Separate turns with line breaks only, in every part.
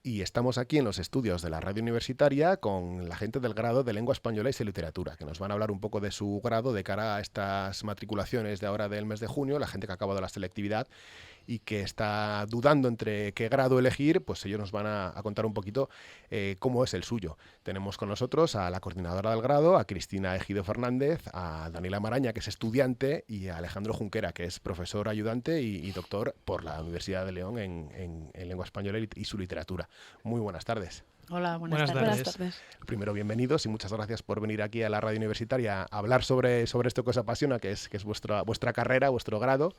y estamos aquí en los estudios de la radio universitaria con la gente del grado de Lengua Española y Literatura, que nos van a hablar un poco de su grado de cara a estas matriculaciones de ahora del mes de junio, la gente que ha acabado la selectividad y que está dudando entre qué grado elegir, pues ellos nos van a contar un poquito cómo es el suyo. Tenemos con nosotros a la coordinadora del grado, a Cristina Ejido Fernández, a Daniela Maraña, que es estudiante, y a Alejandro Junquera, que es profesor ayudante y doctor por la Universidad de León en Lengua Española y su literatura. Muy buenas tardes.
Hola, buenas tardes.
Buenas tardes.
Primero, bienvenidos y muchas gracias por venir aquí a la radio universitaria a hablar sobre esto que os apasiona, que es vuestra carrera, vuestro grado.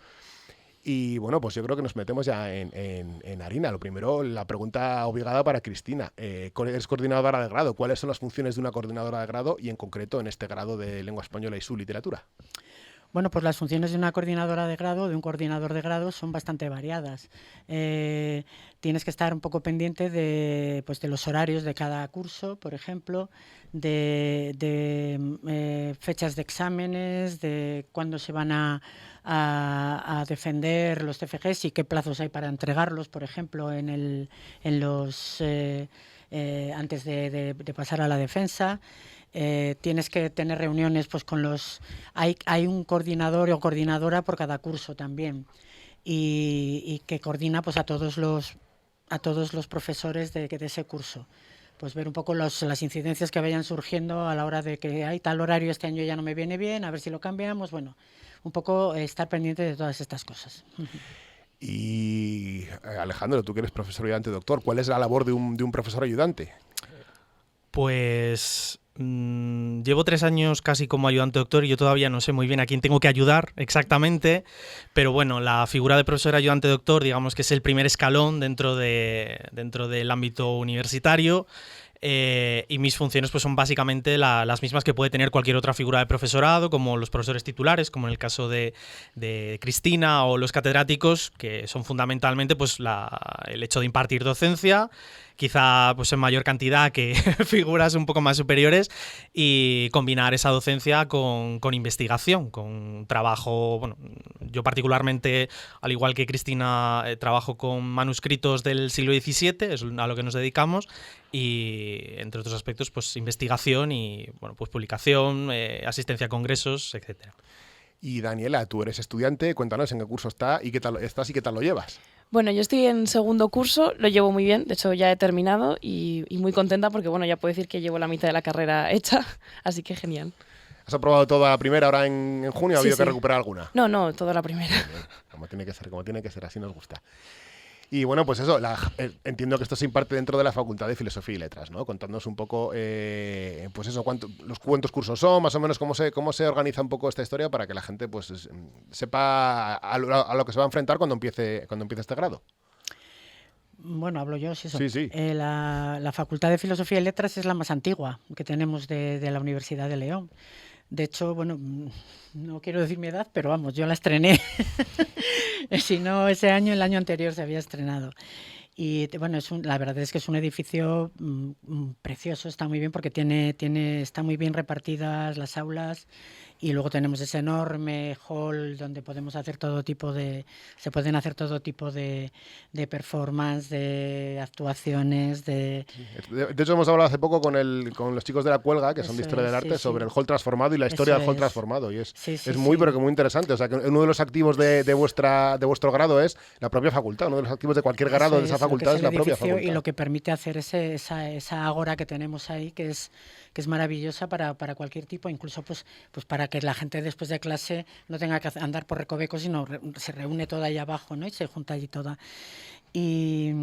Y bueno, pues yo creo que nos metemos ya en harina. Lo primero, la pregunta obligada para Cristina. Eres coordinadora de grado. ¿Cuáles son las funciones de una coordinadora de grado y en concreto en este grado de Lengua Española y su literatura?
Bueno, pues las funciones de una coordinadora de grado, de un coordinador de grado, son bastante variadas. Tienes que estar un poco pendiente de los horarios de cada curso, por ejemplo, de fechas de exámenes, de cuándo se van a defender los TFGs y qué plazos hay para entregarlos, por ejemplo, antes de pasar a la defensa. Tienes que tener reuniones pues con hay un coordinador o coordinadora por cada curso también y que coordina pues a todos los profesores de ese curso, pues ver un poco las incidencias que vayan surgiendo a la hora de que hay tal horario este año ya no me viene bien, a ver si lo cambiamos, bueno, un poco estar pendiente de todas estas cosas.
Y Alejandro, tú que eres profesor ayudante doctor, ¿cuál es la labor de un profesor ayudante?
Pues llevo 3 años casi como ayudante doctor y yo todavía no sé muy bien a quién tengo que ayudar exactamente, pero bueno, la figura de profesor ayudante doctor digamos que es el primer escalón dentro del ámbito universitario. Y mis funciones pues son básicamente las mismas que puede tener cualquier otra figura de profesorado, como los profesores titulares, como en el caso de Cristina, o los catedráticos, que son fundamentalmente pues el hecho de impartir docencia, quizá pues en mayor cantidad que figuras un poco más superiores, y combinar esa docencia con investigación, con trabajo. Bueno, yo particularmente, al igual que Cristina, trabajo con manuscritos del siglo XVII, es a lo que nos dedicamos, y entre otros aspectos pues investigación y bueno, pues publicación, asistencia a congresos, etcétera.
Y Daniela, tú eres estudiante, cuéntanos en qué curso estás y qué tal lo llevas.
Bueno, yo estoy en segundo curso, lo llevo muy bien, de hecho ya he terminado y muy contenta porque bueno, ya puedo decir que llevo la mitad de la carrera hecha, así que genial.
¿Has aprobado toda la primera ahora en junio? ¿Ha habido que recuperar alguna?
No, toda la primera.
Como tiene que ser, así nos gusta. Y bueno, pues eso, entiendo que esto se imparte dentro de la Facultad de Filosofía y Letras, ¿no? Contándonos un poco, pues eso, cuántos cursos son, más o menos cómo se organiza un poco esta historia para que la gente pues sepa a lo que se va a enfrentar cuando empiece este grado.
Bueno, hablo yo, sí.
Sí.
La Facultad de Filosofía y Letras es la más antigua que tenemos de la Universidad de León. De hecho, bueno, no quiero decir mi edad, pero vamos, yo la estrené. Si no ese año, el año anterior se había estrenado. Y bueno, la verdad es que es un edificio precioso, está muy bien porque está muy bien repartidas las aulas. Y luego tenemos ese enorme hall donde se pueden hacer todo tipo de performance, de actuaciones,
De hecho, hemos hablado hace poco con los chicos de La Cuelga, que son de Historia del Arte, sobre el hall transformado y la historia del hall transformado. Y es pero que muy interesante. O sea, que uno de los activos de vuestro grado es la propia facultad. Uno de los activos de cualquier grado de esa facultad es la propia facultad.
Y lo que permite hacer esa ágora que tenemos ahí, que es maravillosa para cualquier tipo, incluso pues para que la gente después de clase no tenga que andar por recovecos, sino se reúne toda ahí abajo, ¿no? Y se junta allí toda. Y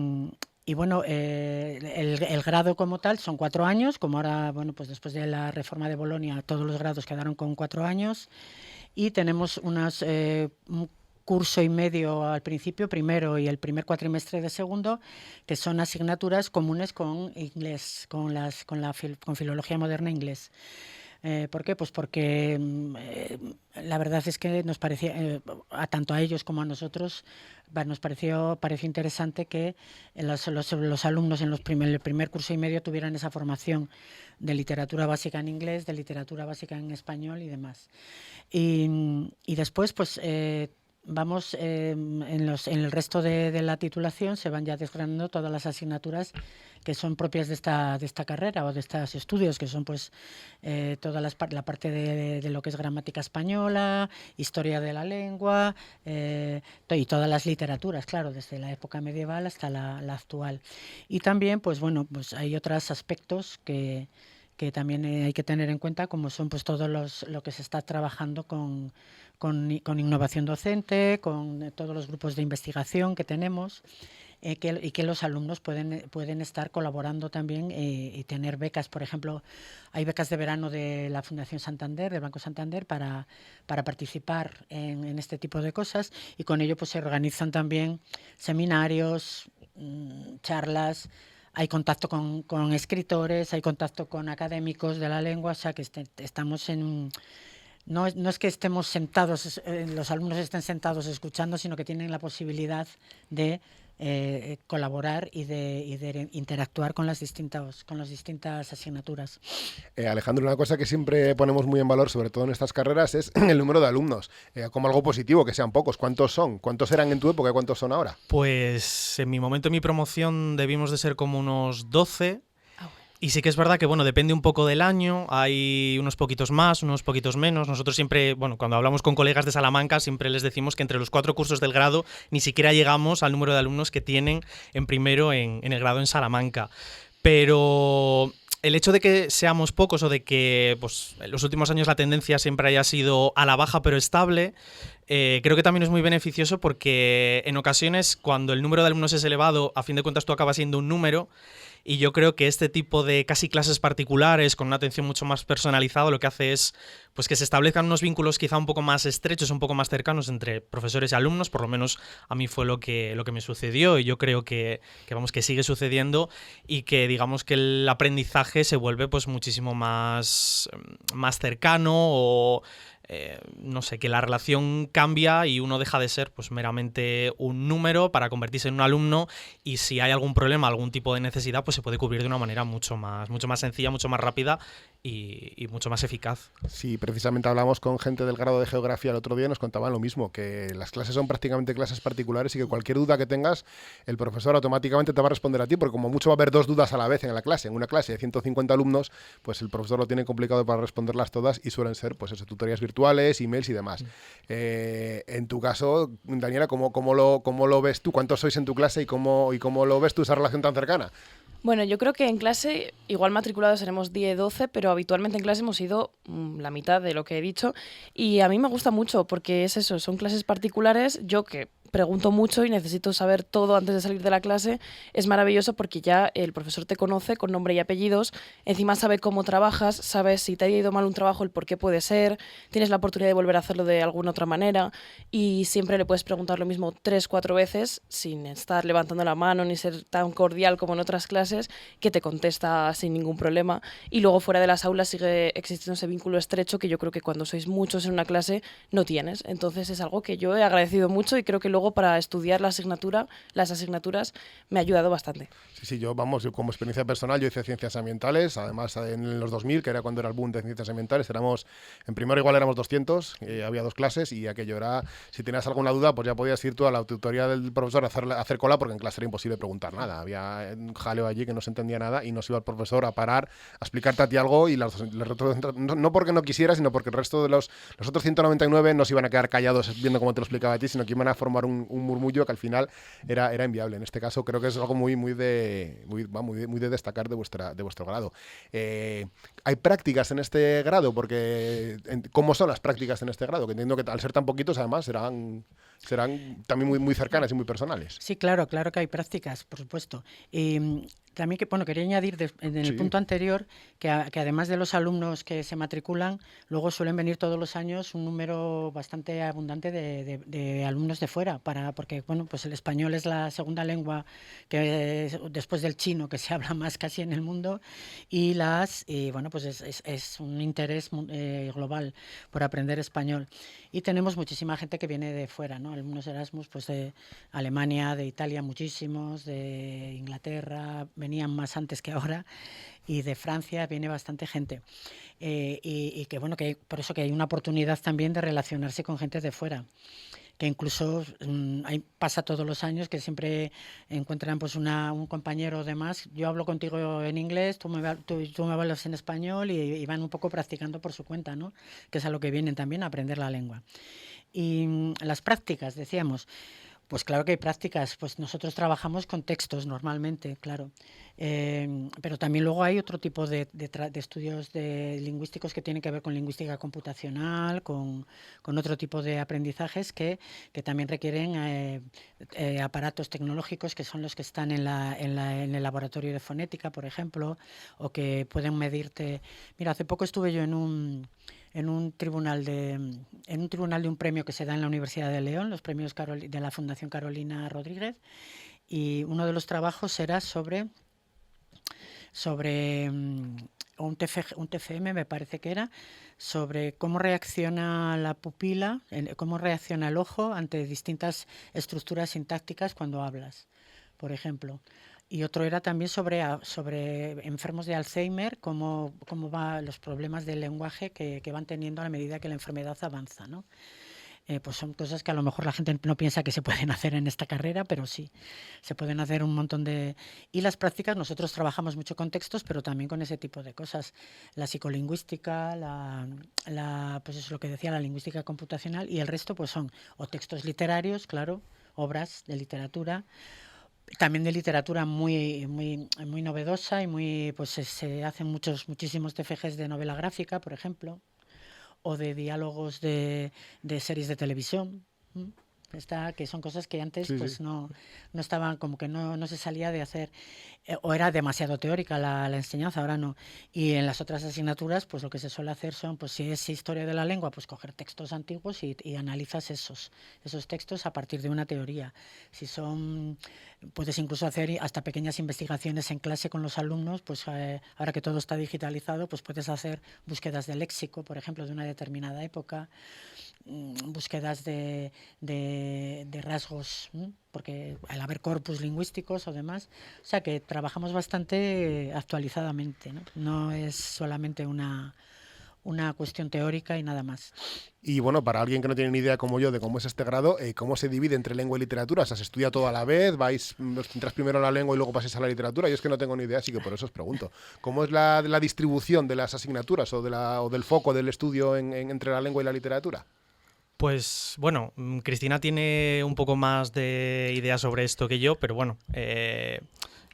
bueno, el grado como tal son 4 años, como ahora, bueno, pues después de la reforma de Bolonia todos los grados quedaron con 4 años y tenemos un curso y medio al principio, primero, y el primer cuatrimestre de segundo, que son asignaturas comunes con inglés, con filología moderna inglés. ¿Por qué? Pues porque la verdad es que nos parecía, tanto a ellos como a nosotros, nos pareció interesante que los alumnos en el primer curso y medio tuvieran esa formación de literatura básica en inglés, de literatura básica en español y demás. Y después, pues vamos en el resto de la titulación se van ya desgranando todas las asignaturas que son propias de esta carrera o de estos estudios, que son pues toda la parte de lo que es gramática española, historia de la lengua y todas las literaturas, claro, desde la época medieval hasta la actual. Y también, pues bueno, pues hay otros aspectos que también hay que tener en cuenta, como son pues lo que se está trabajando con innovación docente, con todos los grupos de investigación que tenemos, y que los alumnos pueden estar colaborando también y tener becas. Por ejemplo, hay becas de verano de la Fundación Santander, del Banco Santander, para participar en este tipo de cosas, y con ello pues se organizan también seminarios, charlas. Hay contacto con escritores, hay contacto con académicos de la lengua, o sea que estamos en... No es que estemos sentados, los alumnos estén sentados escuchando, sino que tienen la posibilidad de colaborar y de interactuar con las distintas asignaturas.
Alejandro, una cosa que siempre ponemos muy en valor, sobre todo en estas carreras, es el número de alumnos, como algo positivo, que sean pocos. ¿Cuántos son? ¿Cuántos eran en tu época y cuántos son ahora?
Pues en mi momento, en mi promoción, debimos de ser como unos 12. Y sí que es verdad que, bueno, depende un poco del año, hay unos poquitos más, unos poquitos menos. Nosotros siempre, bueno, cuando hablamos con colegas de Salamanca, siempre les decimos que entre los 4 cursos del grado ni siquiera llegamos al número de alumnos que tienen en primero en el grado en Salamanca. Pero el hecho de que seamos pocos o de que pues, en los últimos años la tendencia siempre haya sido a la baja pero estable, creo que también es muy beneficioso porque en ocasiones cuando el número de alumnos es elevado, a fin de cuentas tú acabas siendo un número. Y yo creo que este tipo de casi clases particulares con una atención mucho más personalizada lo que hace es pues que se establezcan unos vínculos quizá un poco más estrechos, un poco más cercanos entre profesores y alumnos. Por lo menos a mí fue lo que me sucedió, y yo creo que vamos, que sigue sucediendo, y que digamos que el aprendizaje se vuelve pues muchísimo más cercano, o no sé, que la relación cambia y uno deja de ser pues meramente un número para convertirse en un alumno, y si hay algún problema, algún tipo de necesidad, pues se puede cubrir de una manera mucho más sencilla, mucho más rápida y mucho más eficaz.
Sí, precisamente hablamos con gente del grado de Geografía el otro día y nos contaban lo mismo, que las clases son prácticamente clases particulares y que cualquier duda que tengas, el profesor automáticamente te va a responder a ti, porque como mucho va a haber 2 dudas a la vez en la clase. En una clase de 150 alumnos, pues el profesor lo tiene complicado para responderlas todas, y suelen ser pues eso, tutorías virtuales, emails y demás. En tu caso, Daniela, ¿cómo lo ves tú? ¿Cuántos sois en tu clase y cómo lo ves tú esa relación tan cercana?
Bueno, yo creo que en clase, igual matriculados seremos 10, 12, pero habitualmente en clase hemos ido la mitad de lo que he dicho, y a mí me gusta mucho porque es eso, son clases particulares. Yo que pregunto mucho y necesito saber todo antes de salir de la clase, es maravilloso porque ya el profesor te conoce con nombre y apellidos, encima sabe cómo trabajas, sabes si te ha ido mal un trabajo, el por qué puede ser, tienes la oportunidad de volver a hacerlo de alguna otra manera, y siempre le puedes preguntar lo mismo 3, 4 veces sin estar levantando la mano ni ser tan cordial como en otras clases, que te contesta sin ningún problema. Y luego fuera de las aulas sigue existiendo ese vínculo estrecho que yo creo que cuando sois muchos en una clase no tienes. Entonces es algo que yo he agradecido mucho, y creo que luego para estudiar las asignaturas me ha ayudado bastante.
Sí, yo como experiencia personal, yo hice ciencias ambientales, además en los 2000, que era cuando era el boom de ciencias ambientales, en primero igual éramos 200, había 2 clases, y aquello era, si tenías alguna duda, pues ya podías ir tú a la tutoría del profesor a hacer cola, porque en clase era imposible preguntar nada, había un jaleo allí que no se entendía nada, y nos iba el profesor a parar, a explicarte a ti algo, y no porque no quisiera, sino porque el resto de los otros 199 no se iban a quedar callados viendo cómo te lo explicaba a ti, sino que iban a formar un murmullo que al final era inviable. En este caso creo que es algo muy de destacar de vuestro grado. ¿Hay prácticas en este grado? Porque ¿cómo son las prácticas en este grado? Que entiendo que al ser tan poquitos, además serán también muy cercanas y muy personales.
Sí, claro que hay prácticas, por supuesto. También quería añadir en el punto anterior que además de los alumnos que se matriculan, luego suelen venir todos los años un número bastante abundante de alumnos de fuera, porque pues el español es la segunda lengua que después del chino que se habla más casi en el mundo, y pues es un interés global por aprender español, y tenemos muchísima gente que viene de fuera, ¿no? Alumnos Erasmus, pues de Alemania, de Italia muchísimos, de Inglaterra, venían más antes que ahora, y de Francia viene bastante gente, y que por eso que hay una oportunidad también de relacionarse con gente de fuera. que incluso pasa todos los años que siempre encuentran pues un compañero de más. Yo hablo contigo en inglés, tú me hablas en español y van un poco practicando por su cuenta, ¿no? Que es a lo que vienen también a aprender la lengua. Y las prácticas, decíamos. Pues claro que hay prácticas, pues nosotros trabajamos con textos normalmente, claro, pero también luego hay otro tipo de estudios lingüísticos que tienen que ver con lingüística computacional, con otro tipo de aprendizajes que también requieren aparatos tecnológicos que son los que están en el laboratorio de fonética, por ejemplo, o que pueden medirte. Mira, hace poco estuve yo en un tribunal de un premio que se da en la Universidad de León, los premios de la Fundación Carolina Rodríguez, y uno de los trabajos era sobre un TFM, me parece que era, sobre cómo reacciona la pupila, cómo reacciona el ojo ante distintas estructuras sintácticas cuando hablas, por ejemplo. Y otro era también sobre enfermos de Alzheimer, cómo van los problemas del lenguaje que van teniendo a medida que la enfermedad avanza, ¿no? Pues son cosas que a lo mejor la gente no piensa que se pueden hacer en esta carrera, pero sí, se pueden hacer un montón de... Y las prácticas, nosotros trabajamos mucho con textos, pero también con ese tipo de cosas. La psicolingüística, pues es lo que decía, la lingüística computacional, y el resto pues son o textos literarios, claro, obras de literatura, también de literatura muy novedosa y pues se hacen muchísimos TFGs de novela gráfica, por ejemplo, o de diálogos de series de televisión, que son cosas que antes pues no estaban, como que no se salía de hacer, o era demasiado teórica la enseñanza, ahora no. Y en las otras asignaturas pues lo que se suele hacer son, pues si es historia de la lengua, pues coger textos antiguos y analizas esos textos a partir de una teoría. Puedes incluso hacer hasta pequeñas investigaciones en clase con los alumnos, pues ahora que todo está digitalizado, pues puedes hacer búsquedas de léxico, por ejemplo, de una determinada época, búsquedas de rasgos, porque al haber corpus lingüísticos o demás, o sea que trabajamos bastante actualizadamente, no es solamente una cuestión teórica y nada más.
Y bueno, para alguien que no tiene ni idea como yo de cómo es este grado, ¿cómo se divide entre lengua y literatura? O sea, ¿se estudia todo a la vez? ¿Entras primero en la lengua y luego pasáis a la literatura? Yo es que no tengo ni idea, así que por eso os pregunto. ¿Cómo es la distribución de las asignaturas o del foco del estudio entre la lengua y la literatura?
Pues bueno, Cristina tiene un poco más de idea sobre esto que yo, pero bueno,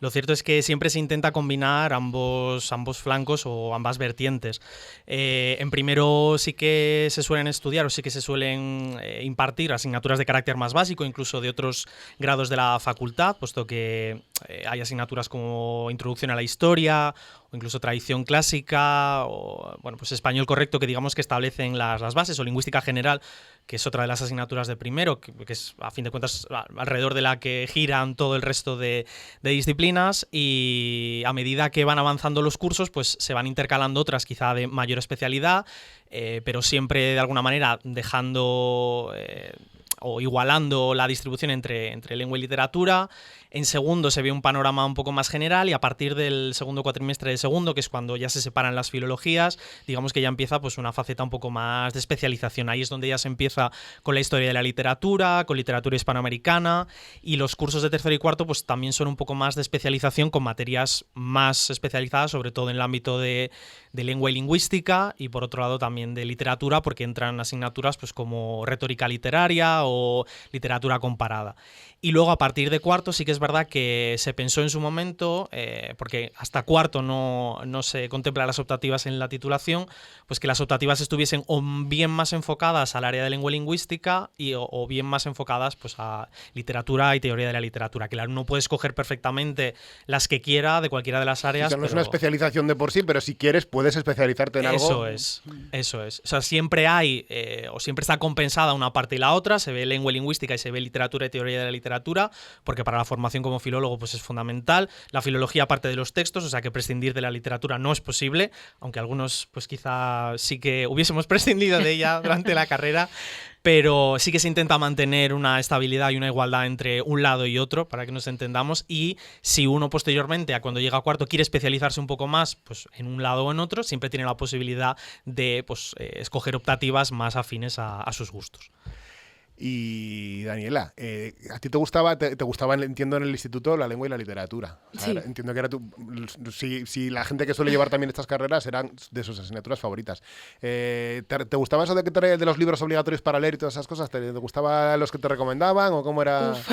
lo cierto es que siempre se intenta combinar ambos flancos o ambas vertientes. En primero sí que se suelen estudiar o sí que se suelen impartir asignaturas de carácter más básico, incluso de otros grados de la facultad, puesto que hay asignaturas como Introducción a la Historia o incluso Tradición Clásica o bueno, pues Español Correcto, que digamos que establecen las bases, o Lingüística General, que es otra de las asignaturas de primero, que es a fin de cuentas alrededor de la que giran todo el resto de disciplinas, y a medida que van avanzando los cursos pues se van intercalando otras quizá de mayor especialidad, pero siempre de alguna manera dejando o igualando la distribución entre lengua y literatura. En segundo se ve un panorama un poco más general, y a partir del segundo cuatrimestre de segundo, que es cuando ya se separan las filologías, digamos que ya empieza pues una faceta un poco más de especialización. Ahí es donde ya se empieza con la historia de la literatura, con literatura hispanoamericana, y los cursos de tercero y cuarto pues también son un poco más de especialización, con materias más especializadas, sobre todo en el ámbito de lengua y lingüística, y por otro lado también de literatura, porque entran asignaturas pues como retórica literaria o literatura comparada. Y luego a partir de cuarto sí que es verdad que se pensó en su momento, porque hasta cuarto no se contempla las optativas en la titulación, pues que las optativas estuviesen o bien más enfocadas al área de lengua y lingüística o bien más enfocadas pues a literatura y teoría de la literatura, que el alumno puede escoger perfectamente las que quiera de cualquiera de las áreas.
O sea, no es una especialización de por sí, pero si quieres puedes especializarte en algo.
Eso es. O sea, siempre hay, o siempre está compensada una parte y la otra, se ve lengua y lingüística y se ve literatura y teoría de la literatura, porque para la formación como filólogo pues es fundamental. La filología parte de los textos, o sea que prescindir de la literatura no es posible, aunque algunos pues quizá sí que hubiésemos prescindido de ella durante la carrera, pero sí que se intenta mantener una estabilidad y una igualdad entre un lado y otro, para que nos entendamos, y si uno posteriormente, a cuando llega a cuarto, quiere especializarse un poco más pues en un lado o en otro, siempre tiene la posibilidad de pues escoger optativas más afines a sus gustos.
Y Daniela, ¿a ti te gustaba, entiendo, en el instituto la lengua y la literatura? O sea,
Sí.
entiendo que era si la gente que suele llevar también estas carreras eran de sus asignaturas favoritas. ¿Te gustaba eso de los libros obligatorios para leer y todas esas cosas? ¿Te gustaban los que te recomendaban o cómo era?
Uf,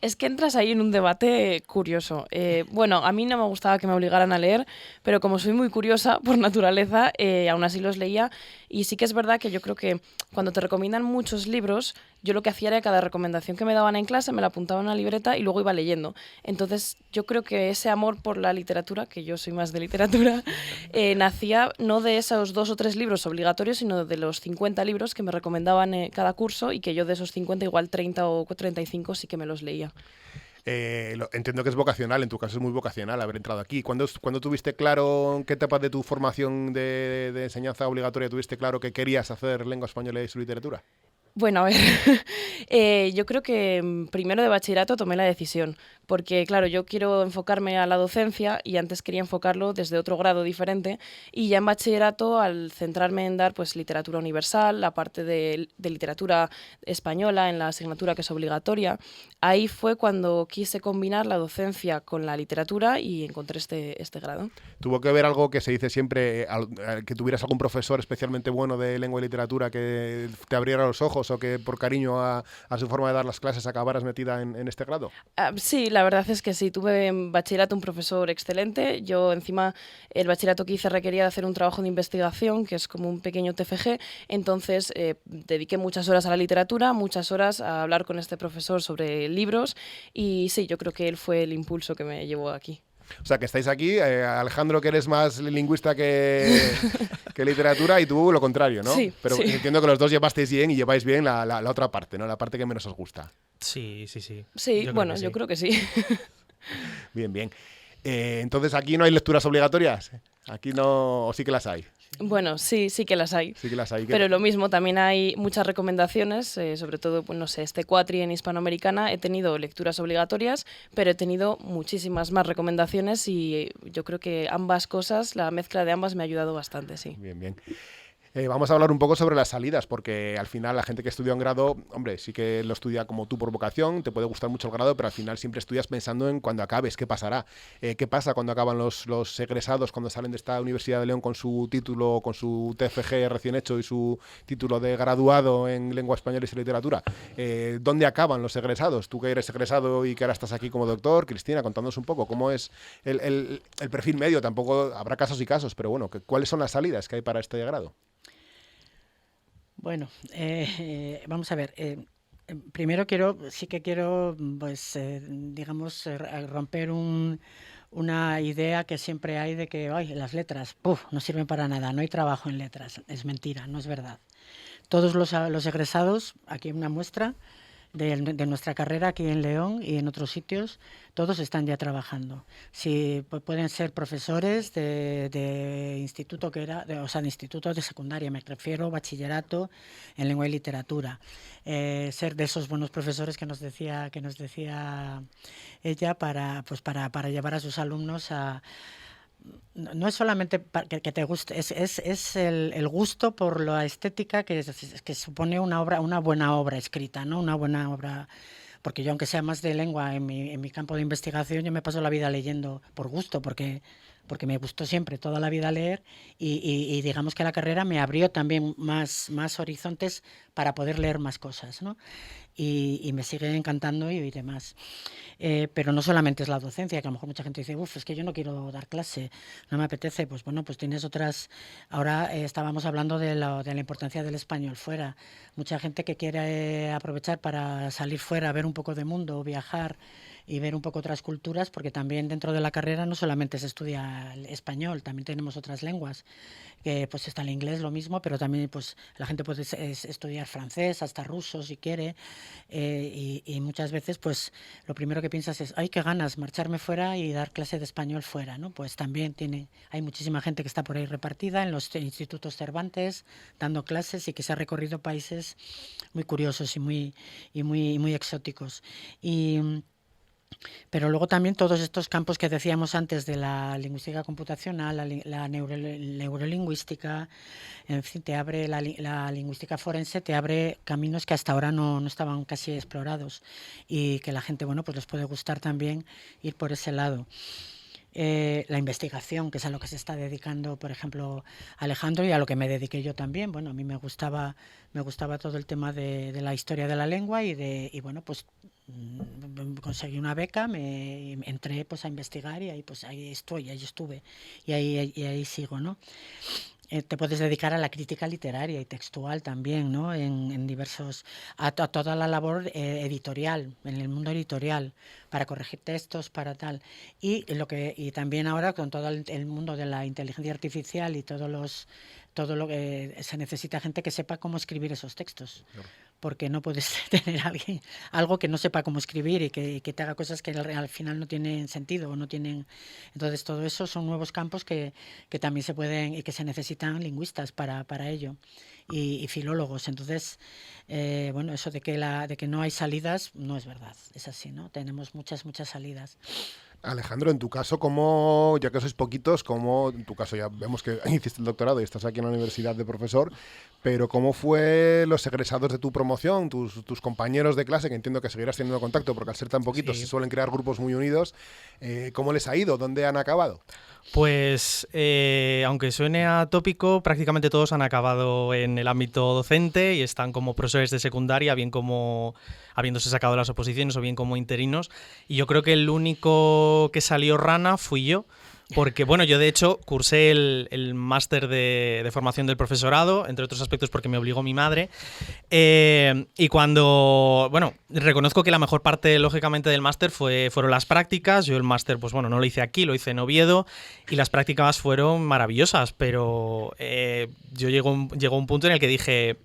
es que entras ahí en un debate curioso. Bueno, a mí no me gustaba que me obligaran a leer, pero como soy muy curiosa por naturaleza, aún así los leía. Y sí que es verdad que yo creo que cuando te recomiendan muchos libros, yo lo que hacía era cada recomendación que me daban en clase me la apuntaba en una libreta y luego iba leyendo. Entonces yo creo que ese amor por la literatura, que yo soy más de literatura, nacía no de esos 2 o 3 libros obligatorios, sino de los 50 libros que me recomendaban cada curso y que yo de esos 50 igual 30 o 35 sí que me los leía.
Entiendo que es vocacional, en tu caso es muy vocacional haber entrado aquí. ¿Cuándo tuviste claro, en qué etapa de tu formación de enseñanza obligatoria tuviste claro que querías hacer lengua española y su literatura?
Bueno, a ver, yo creo que primero de bachillerato tomé la decisión, porque claro, yo quiero enfocarme a la docencia y antes quería enfocarlo desde otro grado diferente y ya en bachillerato al centrarme en dar pues literatura universal, la parte de literatura española en la asignatura que es obligatoria, ahí fue cuando quise combinar la docencia con la literatura y encontré este grado.
¿Tuvo que ver algo que se dice siempre, que tuvieras algún profesor especialmente bueno de lengua y literatura que te abriera los ojos o que por cariño a su forma de dar las clases acabaras metida en este grado?
Sí, la verdad es que sí. Tuve en bachillerato un profesor excelente. Yo encima el bachillerato que hice requería de hacer un trabajo de investigación, que es como un pequeño TFG. Entonces dediqué muchas horas a la literatura, muchas horas a hablar con este profesor sobre libros y sí, yo creo que él fue el impulso que me llevó aquí.
O sea, que estáis aquí, Alejandro, que eres más lingüista que literatura, y tú lo contrario, ¿no?
Sí,
Pero
sí.
entiendo que los dos llevasteis bien y lleváis bien la otra parte, ¿no? La parte que menos os gusta.
Sí.
Sí, bueno,
sí.
yo creo que sí.
Bien, bien. Entonces, ¿aquí no hay lecturas obligatorias? Aquí no... ¿O sí que las hay?
Bueno, sí que las hay.
Sí que las hay.
Pero lo mismo, también hay muchas recomendaciones, sobre todo, pues, no sé, este cuatri en Hispanoamericana he tenido lecturas obligatorias, pero he tenido muchísimas más recomendaciones y yo creo que ambas cosas, la mezcla de ambas me ha ayudado bastante, sí.
Bien, bien. Vamos a hablar un poco sobre las salidas, porque al final la gente que estudia un grado, hombre, sí que lo estudia como tú por vocación, te puede gustar mucho el grado, pero al final siempre estudias pensando en cuando acabes, qué pasará, qué pasa cuando acaban los egresados, cuando salen de esta Universidad de León con su título, con su TFG recién hecho y su título de graduado en lengua española y literatura. ¿Dónde acaban los egresados? Tú que eres egresado y que ahora estás aquí como doctor, Cristina, contándonos un poco cómo es el perfil medio. Tampoco habrá casos y casos, pero bueno, ¿cuáles son las salidas que hay para este grado?
Bueno, vamos a ver. Primero quiero, pues, digamos, romper una idea que siempre hay de que ay, las letras, no sirven para nada, no hay trabajo en letras. Es mentira, no es verdad. Todos los egresados, aquí hay una muestra de nuestra carrera aquí en León y en otros sitios, todos están ya trabajando. Si pueden ser profesores de instituto o sea, de instituto de secundaria, me refiero, bachillerato en lengua y literatura. Ser de esos buenos profesores que nos decía ella para llevar a sus alumnos a... No es solamente que te guste, es el gusto por la estética que supone una buena obra escrita, ¿no? Una buena obra, porque yo aunque sea más de lengua en mi campo de investigación, yo me paso la vida leyendo por gusto, porque me gustó siempre toda la vida leer y digamos que la carrera me abrió también más horizontes para poder leer más cosas, ¿no? Y me sigue encantando y demás. Pero no solamente es la docencia, que a lo mejor mucha gente dice, es que yo no quiero dar clase, no me apetece. Pues bueno, pues tienes otras... Ahora estábamos hablando de la importancia del español fuera. Mucha gente que quiere aprovechar para salir fuera, ver un poco de mundo, viajar y ver un poco otras culturas, porque también dentro de la carrera no solamente se estudia el español, también tenemos otras lenguas. Pues está el inglés, lo mismo, pero también pues la gente puede estudiar francés, hasta ruso si quiere, y muchas veces pues lo primero que piensas es, ay, qué ganas, marcharme fuera y dar clase de español fuera, ¿no? Pues también hay muchísima gente que está por ahí repartida en los institutos Cervantes, dando clases y que se ha recorrido países muy curiosos y muy exóticos. Pero luego también todos estos campos que decíamos antes de la lingüística computacional, la neurolingüística, en fin, te abre la lingüística forense, te abre caminos que hasta ahora no estaban casi explorados y que la gente, bueno, pues les puede gustar también ir por ese lado. La investigación, que es a lo que se está dedicando, por ejemplo, Alejandro, y a lo que me dediqué yo también. Bueno, a mí me gustaba todo el tema de la historia de la lengua y bueno, pues conseguí una beca, me entré pues a investigar y ahí pues ahí estuve y ahí sigo, ¿no? Te puedes dedicar a la crítica literaria y textual también, ¿no? En diversos, a toda la labor editorial, en el mundo editorial, para corregir textos, para tal. Y también ahora con todo el mundo de la inteligencia artificial y todo lo que se necesita gente que sepa cómo escribir esos textos. Claro. Porque no puedes tener algo que no sepa cómo escribir y que te haga cosas que al final no tienen sentido o no tienen. Entonces todo eso son nuevos campos que también se pueden y que se necesitan lingüistas para ello y filólogos. Entonces, bueno, eso de que no hay salidas no es verdad, es así, ¿no? Tenemos muchas salidas.
Alejandro, en tu caso, ¿cómo, ya que sois poquitos, cómo, en tu caso ya vemos que hiciste el doctorado y estás aquí en la universidad de profesor, pero cómo fue los egresados de tu promoción, tus compañeros de clase, que entiendo que seguirás teniendo contacto, porque al ser tan poquitos se suelen crear grupos muy unidos, ¿cómo les ha ido? ¿Dónde han acabado?
Pues, aunque suene atópico, prácticamente todos han acabado en el ámbito docente y están como profesores de secundaria, bien como habiéndose sacado las oposiciones o bien como interinos. Y yo creo que el único que salió rana fui yo. Porque, bueno, yo de hecho cursé el máster de formación del profesorado, entre otros aspectos porque me obligó mi madre. Y cuando, bueno, reconozco que la mejor parte, lógicamente, del máster fueron las prácticas. Yo el máster, pues bueno, no lo hice aquí, lo hice en Oviedo y las prácticas fueron maravillosas, pero yo llegó un punto en el que dije,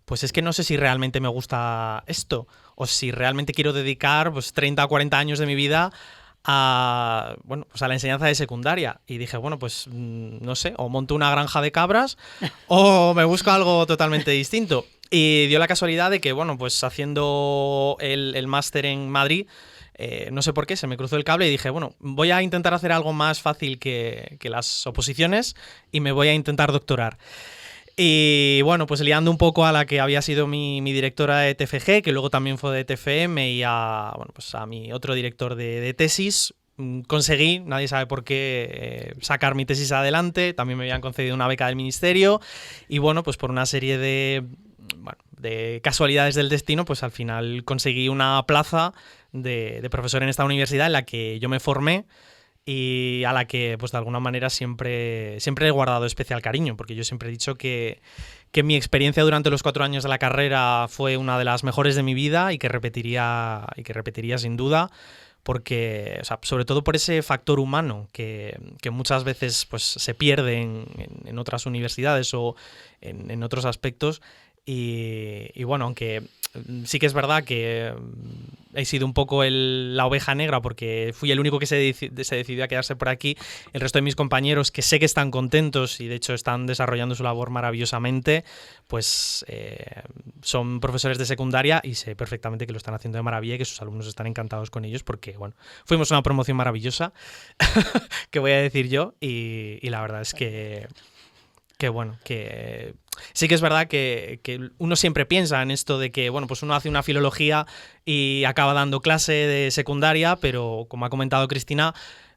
pues es que no sé si realmente me gusta esto o si realmente quiero dedicar pues 30 o 40 años de mi vida a la enseñanza de secundaria. Y dije, bueno, pues no sé, o monto una granja de cabras o me busco algo totalmente distinto. Y dio la casualidad de que, bueno, pues haciendo el máster en Madrid, no sé por qué, se me cruzó el cable y dije, bueno, voy a intentar hacer algo más fácil que las oposiciones y me voy a intentar doctorar. Y bueno, pues liando un poco a la que había sido mi directora de TFG, que luego también fue de TFM, y a mi otro director de tesis, conseguí, nadie sabe por qué, sacar mi tesis adelante. También me habían concedido una beca del ministerio y bueno, pues por una serie de casualidades del destino, pues al final conseguí una plaza de profesor en esta universidad en la que yo me formé y a la que, pues de alguna manera, siempre he guardado especial cariño, porque yo siempre he dicho que mi experiencia durante los 4 años de la carrera fue una de las mejores de mi vida y que repetiría sin duda, porque, o sea, sobre todo por ese factor humano que muchas veces pues se pierde en otras universidades o en otros aspectos. Y bueno, aunque sí que es verdad que he sido un poco la oveja negra porque fui el único que se decidió a quedarse por aquí, el resto de mis compañeros, que sé que están contentos y de hecho están desarrollando su labor maravillosamente, pues son profesores de secundaria y sé perfectamente que lo están haciendo de maravilla y que sus alumnos están encantados con ellos porque, bueno, fuimos una promoción maravillosa, que voy a decir yo, y la verdad es que bueno, que sí que es verdad que uno siempre piensa en esto de que, bueno, pues uno hace una filología y acaba dando clase de secundaria, pero como ha comentado Cristina,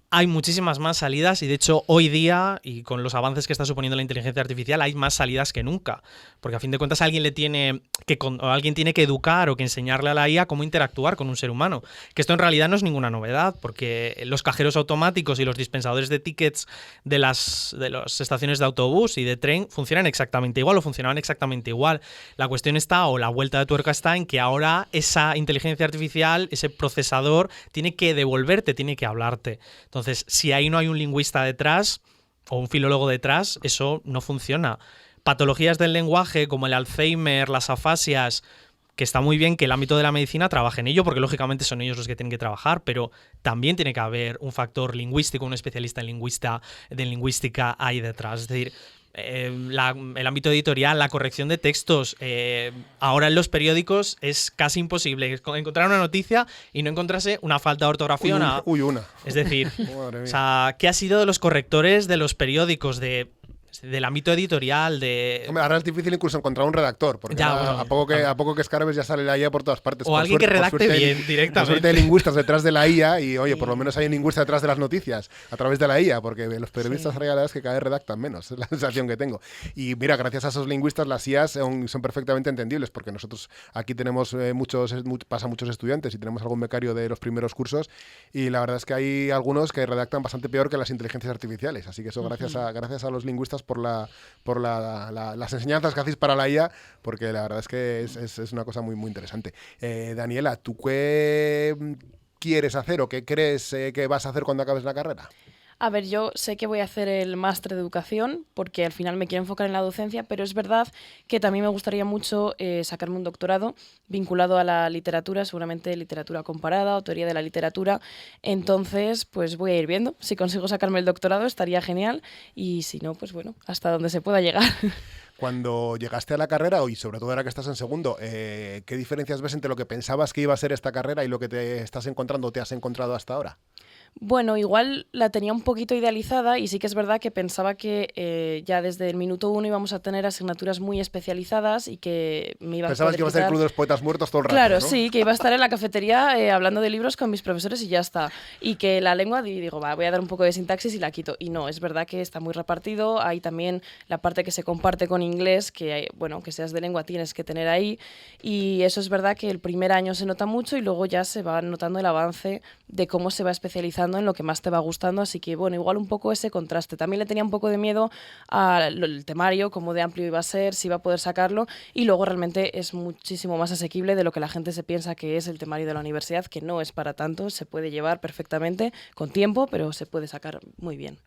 hay muchísimas más salidas y de hecho hoy día, y con los avances que está suponiendo la inteligencia artificial, hay más salidas que nunca, porque a fin de cuentas alguien tiene que educar o que enseñarle a la IA cómo interactuar con un ser humano, que esto en realidad no es ninguna novedad, porque los cajeros automáticos y los dispensadores de tickets de las estaciones de autobús y de tren funcionan exactamente igual o funcionaban exactamente igual. La cuestión está, o la vuelta de tuerca está, en que ahora esa inteligencia artificial, ese procesador, tiene que devolverte, tiene que hablarte. Entonces, si ahí no hay un lingüista detrás o un filólogo detrás, eso no funciona. Patologías del lenguaje como el Alzheimer, las afasias, que está muy bien que el ámbito de la medicina trabaje en ello, porque lógicamente son ellos los que tienen que trabajar, pero también tiene que haber un factor lingüístico, un especialista en lingüística ahí detrás. Es decir, el ámbito editorial, la corrección de textos. Ahora en los periódicos es casi imposible encontrar una noticia y no encontrarse una falta de ortografía.
Una.
Es decir, o sea, ¿qué ha sido de los correctores de los periódicos, del ámbito editorial?
Hombre, ahora es difícil incluso encontrar un redactor, porque a poco que escarbes ya sale la IA por todas partes.
O alguien que redacte bien directamente.
Por suerte hay lingüistas detrás de la IA y, oye, por lo menos hay un lingüista detrás de las noticias a través de la IA, porque los periodistas reales que cada vez redactan menos, es la sensación que tengo. Y mira, gracias a esos lingüistas las IAs son perfectamente entendibles, porque nosotros aquí tenemos pasan muchos estudiantes y tenemos algún becario de los primeros cursos y la verdad es que hay algunos que redactan bastante peor que las inteligencias artificiales, así que eso gracias a los lingüistas por las enseñanzas que hacéis para la IA, porque la verdad es que es una cosa muy, muy interesante. Daniela, ¿tú qué quieres hacer o qué crees que vas a hacer cuando acabes la carrera?
A ver, yo sé que voy a hacer el máster de educación porque al final me quiero enfocar en la docencia, pero es verdad que también me gustaría mucho sacarme un doctorado vinculado a la literatura, seguramente literatura comparada o teoría de la literatura. Entonces, pues voy a ir viendo. Si consigo sacarme el doctorado estaría genial y si no, pues bueno, hasta donde se pueda llegar.
Cuando llegaste a la carrera, y sobre todo ahora que estás en segundo, ¿qué diferencias ves entre lo que pensabas que iba a ser esta carrera y lo que te estás encontrando o te has encontrado hasta ahora?
Bueno, igual la tenía un poquito idealizada y sí que es verdad que pensaba que ya desde el minuto 1 íbamos a tener asignaturas muy especializadas y que me iba a
Pensabas que iba a ser el Club de los Poetas Muertos todo el rato,
Claro,
¿no?
sí, que iba a estar en la cafetería hablando de libros con mis profesores y ya está. Y que la lengua, digo, voy a dar un poco de sintaxis y la quito. Y no, es verdad que está muy repartido. Hay también la parte que se comparte con inglés, que, bueno, que seas de lengua tienes que tener ahí. Y eso es verdad que el primer año se nota mucho y luego ya se va notando el avance de cómo se va especializando en lo que más te va gustando, así que bueno, igual un poco ese contraste. También le tenía un poco de miedo al temario, cómo de amplio iba a ser, si iba a poder sacarlo, y luego realmente es muchísimo más asequible de lo que la gente se piensa que es el temario de la universidad, que no es para tanto, se puede llevar perfectamente con tiempo, pero se puede sacar muy bien.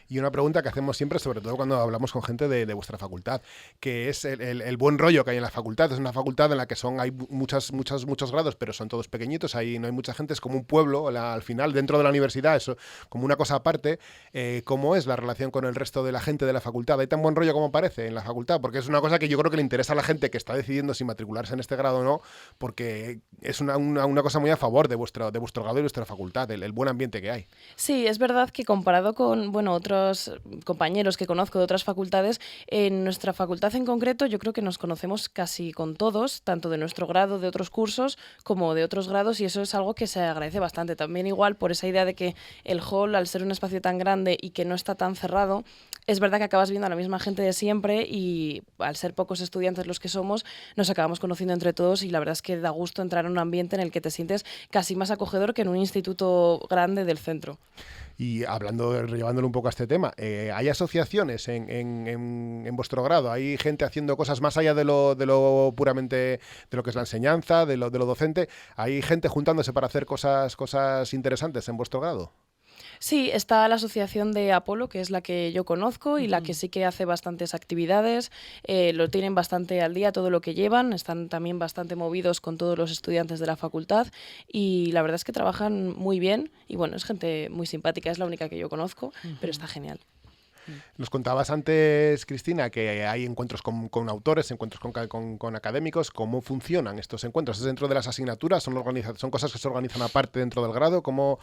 Y una pregunta que hacemos siempre, sobre todo cuando hablamos con gente de vuestra facultad, que es el buen rollo que hay en la facultad. Es una facultad en la que hay muchos grados, pero son todos pequeñitos, ahí no hay mucha gente, es como un pueblo, al final, dentro de la universidad, es como una cosa aparte. ¿Cómo es la relación con el resto de la gente de la facultad? ¿Hay tan buen rollo como parece en la facultad? Porque es una cosa que yo creo que le interesa a la gente que está decidiendo si matricularse en este grado o no, porque es una cosa muy a favor de vuestro grado y vuestra facultad, el buen ambiente que hay.
Sí, es verdad que comparado con otros compañeros que conozco de otras facultades, en nuestra facultad en concreto yo creo que nos conocemos casi con todos, tanto de nuestro grado, de otros cursos, como de otros grados, y eso es algo que se agradece bastante. También igual por esa idea de que el hall, al ser un espacio tan grande y que no está tan cerrado, es verdad que acabas viendo a la misma gente de siempre y al ser pocos estudiantes los que somos, nos acabamos conociendo entre todos y la verdad es que da gusto entrar en un ambiente en el que te sientes casi más acogedor que en un instituto grande del centro.
Y llevándolo un poco a este tema, ¿hay asociaciones en vuestro grado? ¿Hay gente haciendo cosas más allá de lo puramente de lo que es la enseñanza, de lo docente? ¿Hay gente juntándose para hacer cosas interesantes en vuestro grado?
Sí, está la asociación de Apolo, que es la que yo conozco y la que sí que hace bastantes actividades, lo tienen bastante al día todo lo que llevan, están también bastante movidos con todos los estudiantes de la facultad y la verdad es que trabajan muy bien y bueno, es gente muy simpática, es la única que yo conozco, pero está genial.
Nos contabas antes, Cristina, que hay encuentros con autores, encuentros con académicos. ¿Cómo funcionan estos encuentros? ¿Es dentro de las asignaturas? ¿Son cosas que se organizan aparte dentro del grado? ¿Cómo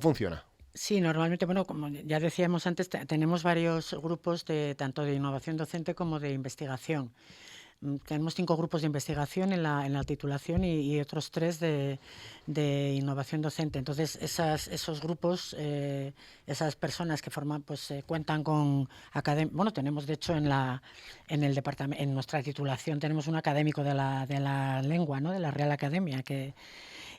funciona?
Sí, normalmente, bueno, como ya decíamos antes, tenemos varios grupos tanto de innovación docente como de investigación. Tenemos 5 grupos de investigación en la titulación y otros 3 de innovación docente. Entonces, esos grupos, esas personas que forman, pues cuentan con bueno, tenemos de hecho en el departamento, en nuestra titulación tenemos un académico de la lengua, ¿no? De la Real Academia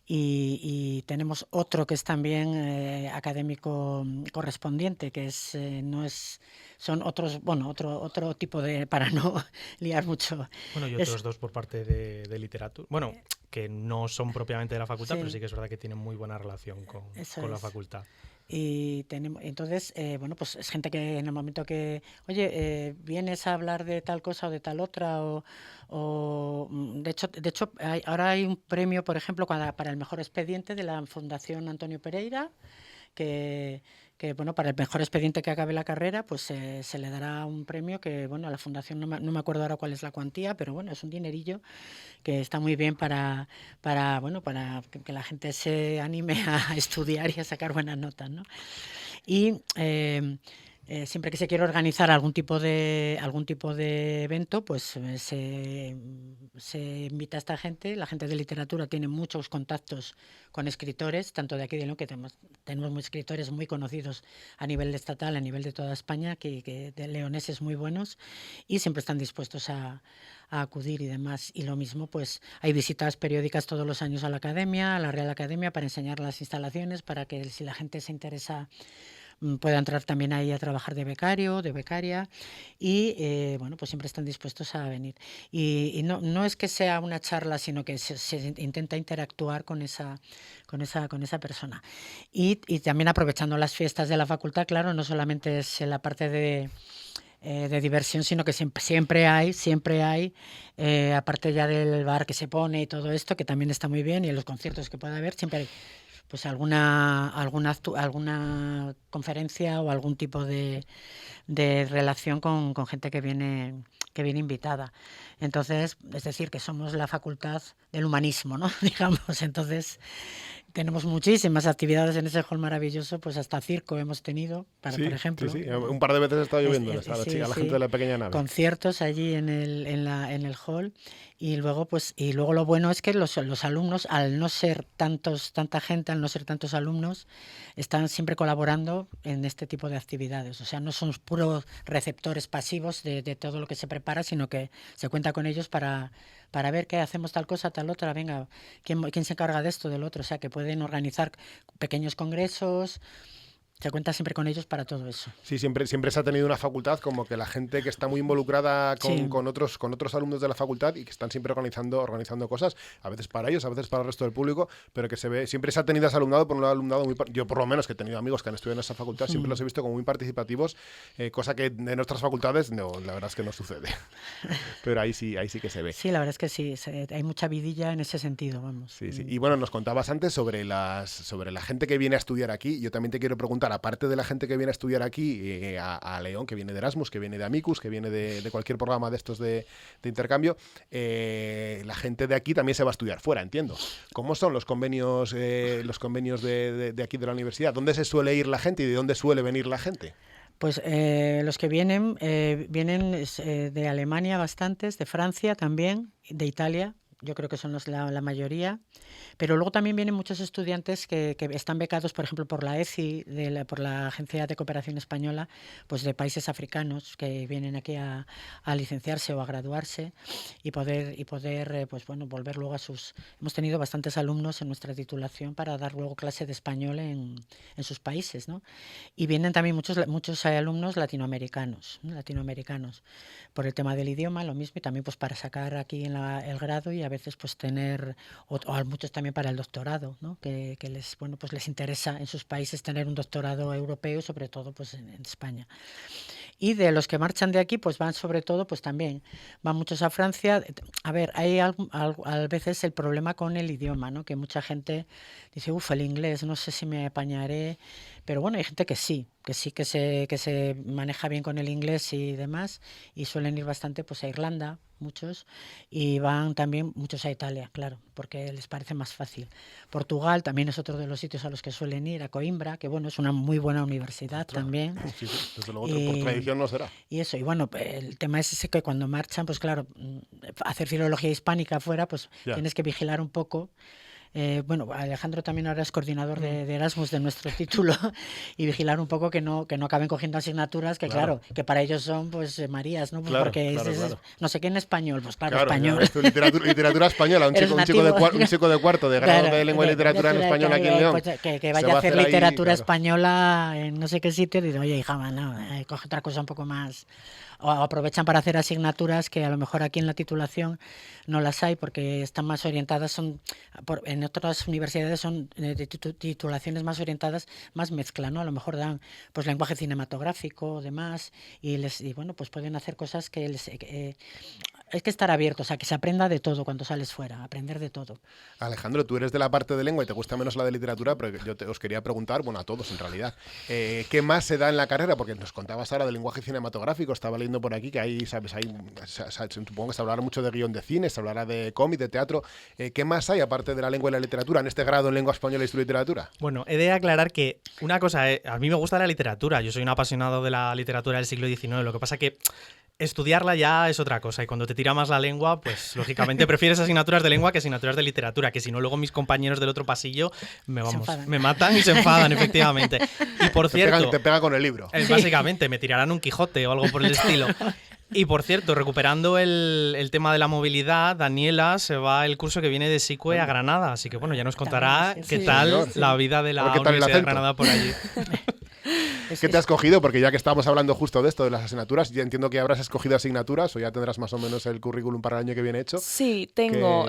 y tenemos otro que es también académico correspondiente, que son otros, bueno, otro tipo de, para no liar mucho.
Bueno, y otros 2 por parte de literatura. Bueno, que no son propiamente de la facultad, sí, pero sí que es verdad que tienen muy buena relación con la facultad.
Y entonces, bueno, pues es gente que en el momento que, oye, vienes a hablar de tal cosa o de tal otra, o de hecho ahora hay un premio, por ejemplo, para el mejor expediente de la Fundación Antonio Pereira, que que bueno, para el mejor expediente que acabe la carrera, pues se le dará un premio que, bueno, a la fundación no me acuerdo ahora cuál es la cuantía, pero bueno, es un dinerillo que está muy bien bueno, para que la gente se anime a estudiar y a sacar buenas notas, ¿no? Y siempre que se quiere organizar algún tipo de evento, pues se invita a esta gente. La gente de literatura tiene muchos contactos con escritores, tanto de aquí de León, que tenemos escritores muy conocidos a nivel estatal, a nivel de toda España, que de leoneses muy buenos, y siempre están dispuestos a acudir y demás. Y lo mismo, pues hay visitas periódicas todos los años a la academia, a la Real Academia, para enseñar las instalaciones, para que si la gente se interesa pueda entrar también ahí a trabajar de becario, de becaria, y bueno, pues siempre están dispuestos a venir. Y no es que sea una charla, sino que se intenta interactuar con esa persona. Y también aprovechando las fiestas de la facultad, claro, no solamente es la parte de diversión, sino que siempre hay, aparte ya del bar que se pone y todo esto, que también está muy bien, y en los conciertos que pueda haber, siempre hay pues alguna conferencia o algún tipo de relación con gente que viene invitada. Entonces, es decir, que somos la facultad del humanismo, ¿no? Digamos, entonces tenemos muchísimas actividades en ese hall maravilloso, pues hasta circo hemos tenido, por ejemplo.
Sí, un par de veces he estado lloviendo a la gente de la pequeña nave.
Conciertos allí en el hall, y luego lo bueno es que los alumnos, al no ser tanta gente, al no ser tantos alumnos, están siempre colaborando en este tipo de actividades. O sea, no son puros receptores pasivos de todo lo que se prepara, sino que se cuenta con ellos para ver qué hacemos, tal cosa, tal otra, venga, ¿quién se encarga de esto, del otro? O sea, que pueden organizar pequeños congresos. Se cuenta siempre con ellos para todo eso.
Sí, siempre se ha tenido una facultad como que la gente que está muy involucrada con otros alumnos de la facultad y que están siempre organizando cosas, a veces para ellos, a veces para el resto del público, pero que siempre se ha tenido ese alumnado por un alumnado yo por lo menos que he tenido amigos que han estudiado en esa facultad, siempre los he visto como muy participativos, cosa que en otras facultades no, la verdad es que no sucede. Pero ahí sí que se ve.
Sí, la verdad es que sí, hay mucha vidilla en ese sentido, vamos.
Sí. Y bueno, nos contabas antes sobre la gente que viene a estudiar aquí. Yo también te quiero preguntar, aparte de la gente que viene a estudiar aquí, a León, que viene de Erasmus, que viene de Amicus, que viene de cualquier programa de estos de intercambio, la gente de aquí también se va a estudiar fuera, entiendo. ¿Cómo son los convenios de aquí de la universidad? ¿Dónde se suele ir la gente y de dónde suele venir la gente?
Pues los que vienen de Alemania bastantes, de Francia también, de Italia. Yo creo que son la mayoría, pero luego también vienen muchos estudiantes que están becados, por ejemplo, por la ECI, por la Agencia de Cooperación Española, pues de países africanos que vienen aquí a licenciarse o a graduarse y poder pues bueno, volver luego a sus... Hemos tenido bastantes alumnos en nuestra titulación para dar luego clase de español en sus países, ¿no? Y vienen también muchos alumnos latinoamericanos, por el tema del idioma, lo mismo, y también pues para sacar aquí el grado y a veces pues tener, o a muchos también para el doctorado, ¿no? Que les interesa en sus países tener un doctorado europeo, sobre todo pues en España. Y de los que marchan de aquí, pues van sobre todo, pues también van muchos a Francia. A ver, hay a veces el problema con el idioma, ¿no? Que mucha gente dice, el inglés, no sé si me apañaré, pero bueno, hay gente que se maneja bien con el inglés y demás, y suelen ir bastante pues a Irlanda, muchos, y van también muchos a Italia, claro, porque les parece más fácil. Portugal también es otro de los sitios a los que suelen ir, a Coimbra, que bueno, es una muy buena universidad también.
Sí, desde luego, por tradición no será.
Y eso, y bueno, el tema es ese que cuando marchan, pues claro, hacer filología hispánica afuera, pues tienes que vigilar un poco. Bueno, Alejandro también ahora es coordinador de Erasmus de nuestro título y vigilar un poco que no acaben cogiendo asignaturas que claro, que para ellos son pues Marías, ¿no? Pues porque claro. No sé qué en español, pues claro, español.
Literatura española, un chico de cuarto de grado de lengua y literatura en español aquí en León.
Pues, que vaya a hacer literatura española en no sé qué sitio y dice, oye, hija, no, coge otra cosa un poco más... O aprovechan para hacer asignaturas que a lo mejor aquí en la titulación no las hay porque están más orientadas, en otras universidades son de titulaciones más orientadas, más mezcla, ¿no? A lo mejor dan pues lenguaje cinematográfico o demás y bueno, pues pueden hacer cosas que hay que estar abierto, o sea, que se aprenda de todo cuando sales fuera, aprender de todo.
Alejandro, tú eres de la parte de lengua y te gusta menos la de literatura, pero yo os quería preguntar, bueno, a todos en realidad, ¿qué más se da en la carrera? Porque nos contabas ahora del lenguaje cinematográfico, estaba leyendo por aquí que ahí, ¿sabes? Supongo que se hablará mucho de guión de cine, se hablará de cómic, de teatro. ¿Qué más hay aparte de la lengua y la literatura en este grado en lengua española y su literatura?
Bueno, he de aclarar que una cosa, a mí me gusta la literatura, yo soy un apasionado de la literatura del siglo XIX, lo que pasa que estudiarla ya es otra cosa y cuando te tira más la lengua, pues lógicamente prefieres asignaturas de lengua que asignaturas de literatura, que si no luego mis compañeros del otro pasillo me matan y se enfadan, efectivamente. Y por cierto...
Te pega con el libro.
Básicamente, me tirarán un Quijote o algo por el estilo. Y por cierto, recuperando el tema de la movilidad, Daniela se va el curso que viene de SICUE a Granada, así que bueno, ya nos contará qué tal la vida de la Universidad de Granada por allí.
¿Qué te has cogido? Porque ya que estábamos hablando justo de esto, de las asignaturas, ya entiendo que habrás escogido asignaturas o ya tendrás más o menos el currículum para el año que viene hecho.
Sí, tengo,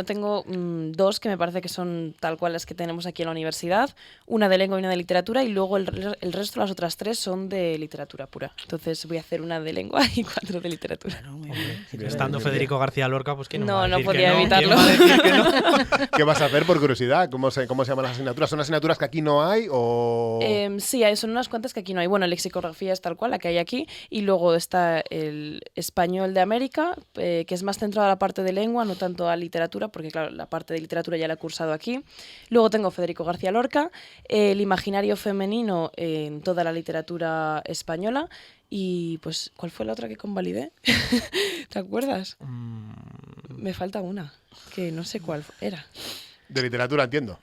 tengo dos que me parece que son tal cual las que tenemos aquí en la universidad, una de lengua y una de literatura, y luego el resto, las otras tres, son de literatura pura. Entonces voy a hacer una de lengua y 4 de literatura.
Bueno,
Estando Federico García Lorca, pues ¿quién
no
va a decir
podía
que
evitarlo.
¿Quién va a decir que no?
¿Qué vas a hacer por curiosidad? ¿Cómo se llaman las asignaturas? ¿Son asignaturas que aquí no hay o...?
Sí, son unas cuantas que aquí no hay. Bueno, lexicografía es tal cual, la que hay aquí, y luego está el español de América, que es más centrado a la parte de lengua, no tanto a literatura, porque claro, la parte de literatura ya la he cursado aquí. Luego tengo Federico García Lorca, el imaginario femenino en toda la literatura española, y pues, ¿cuál fue la otra que convalidé? ¿Te acuerdas? Me falta una, que no sé cuál era.
De literatura, entiendo.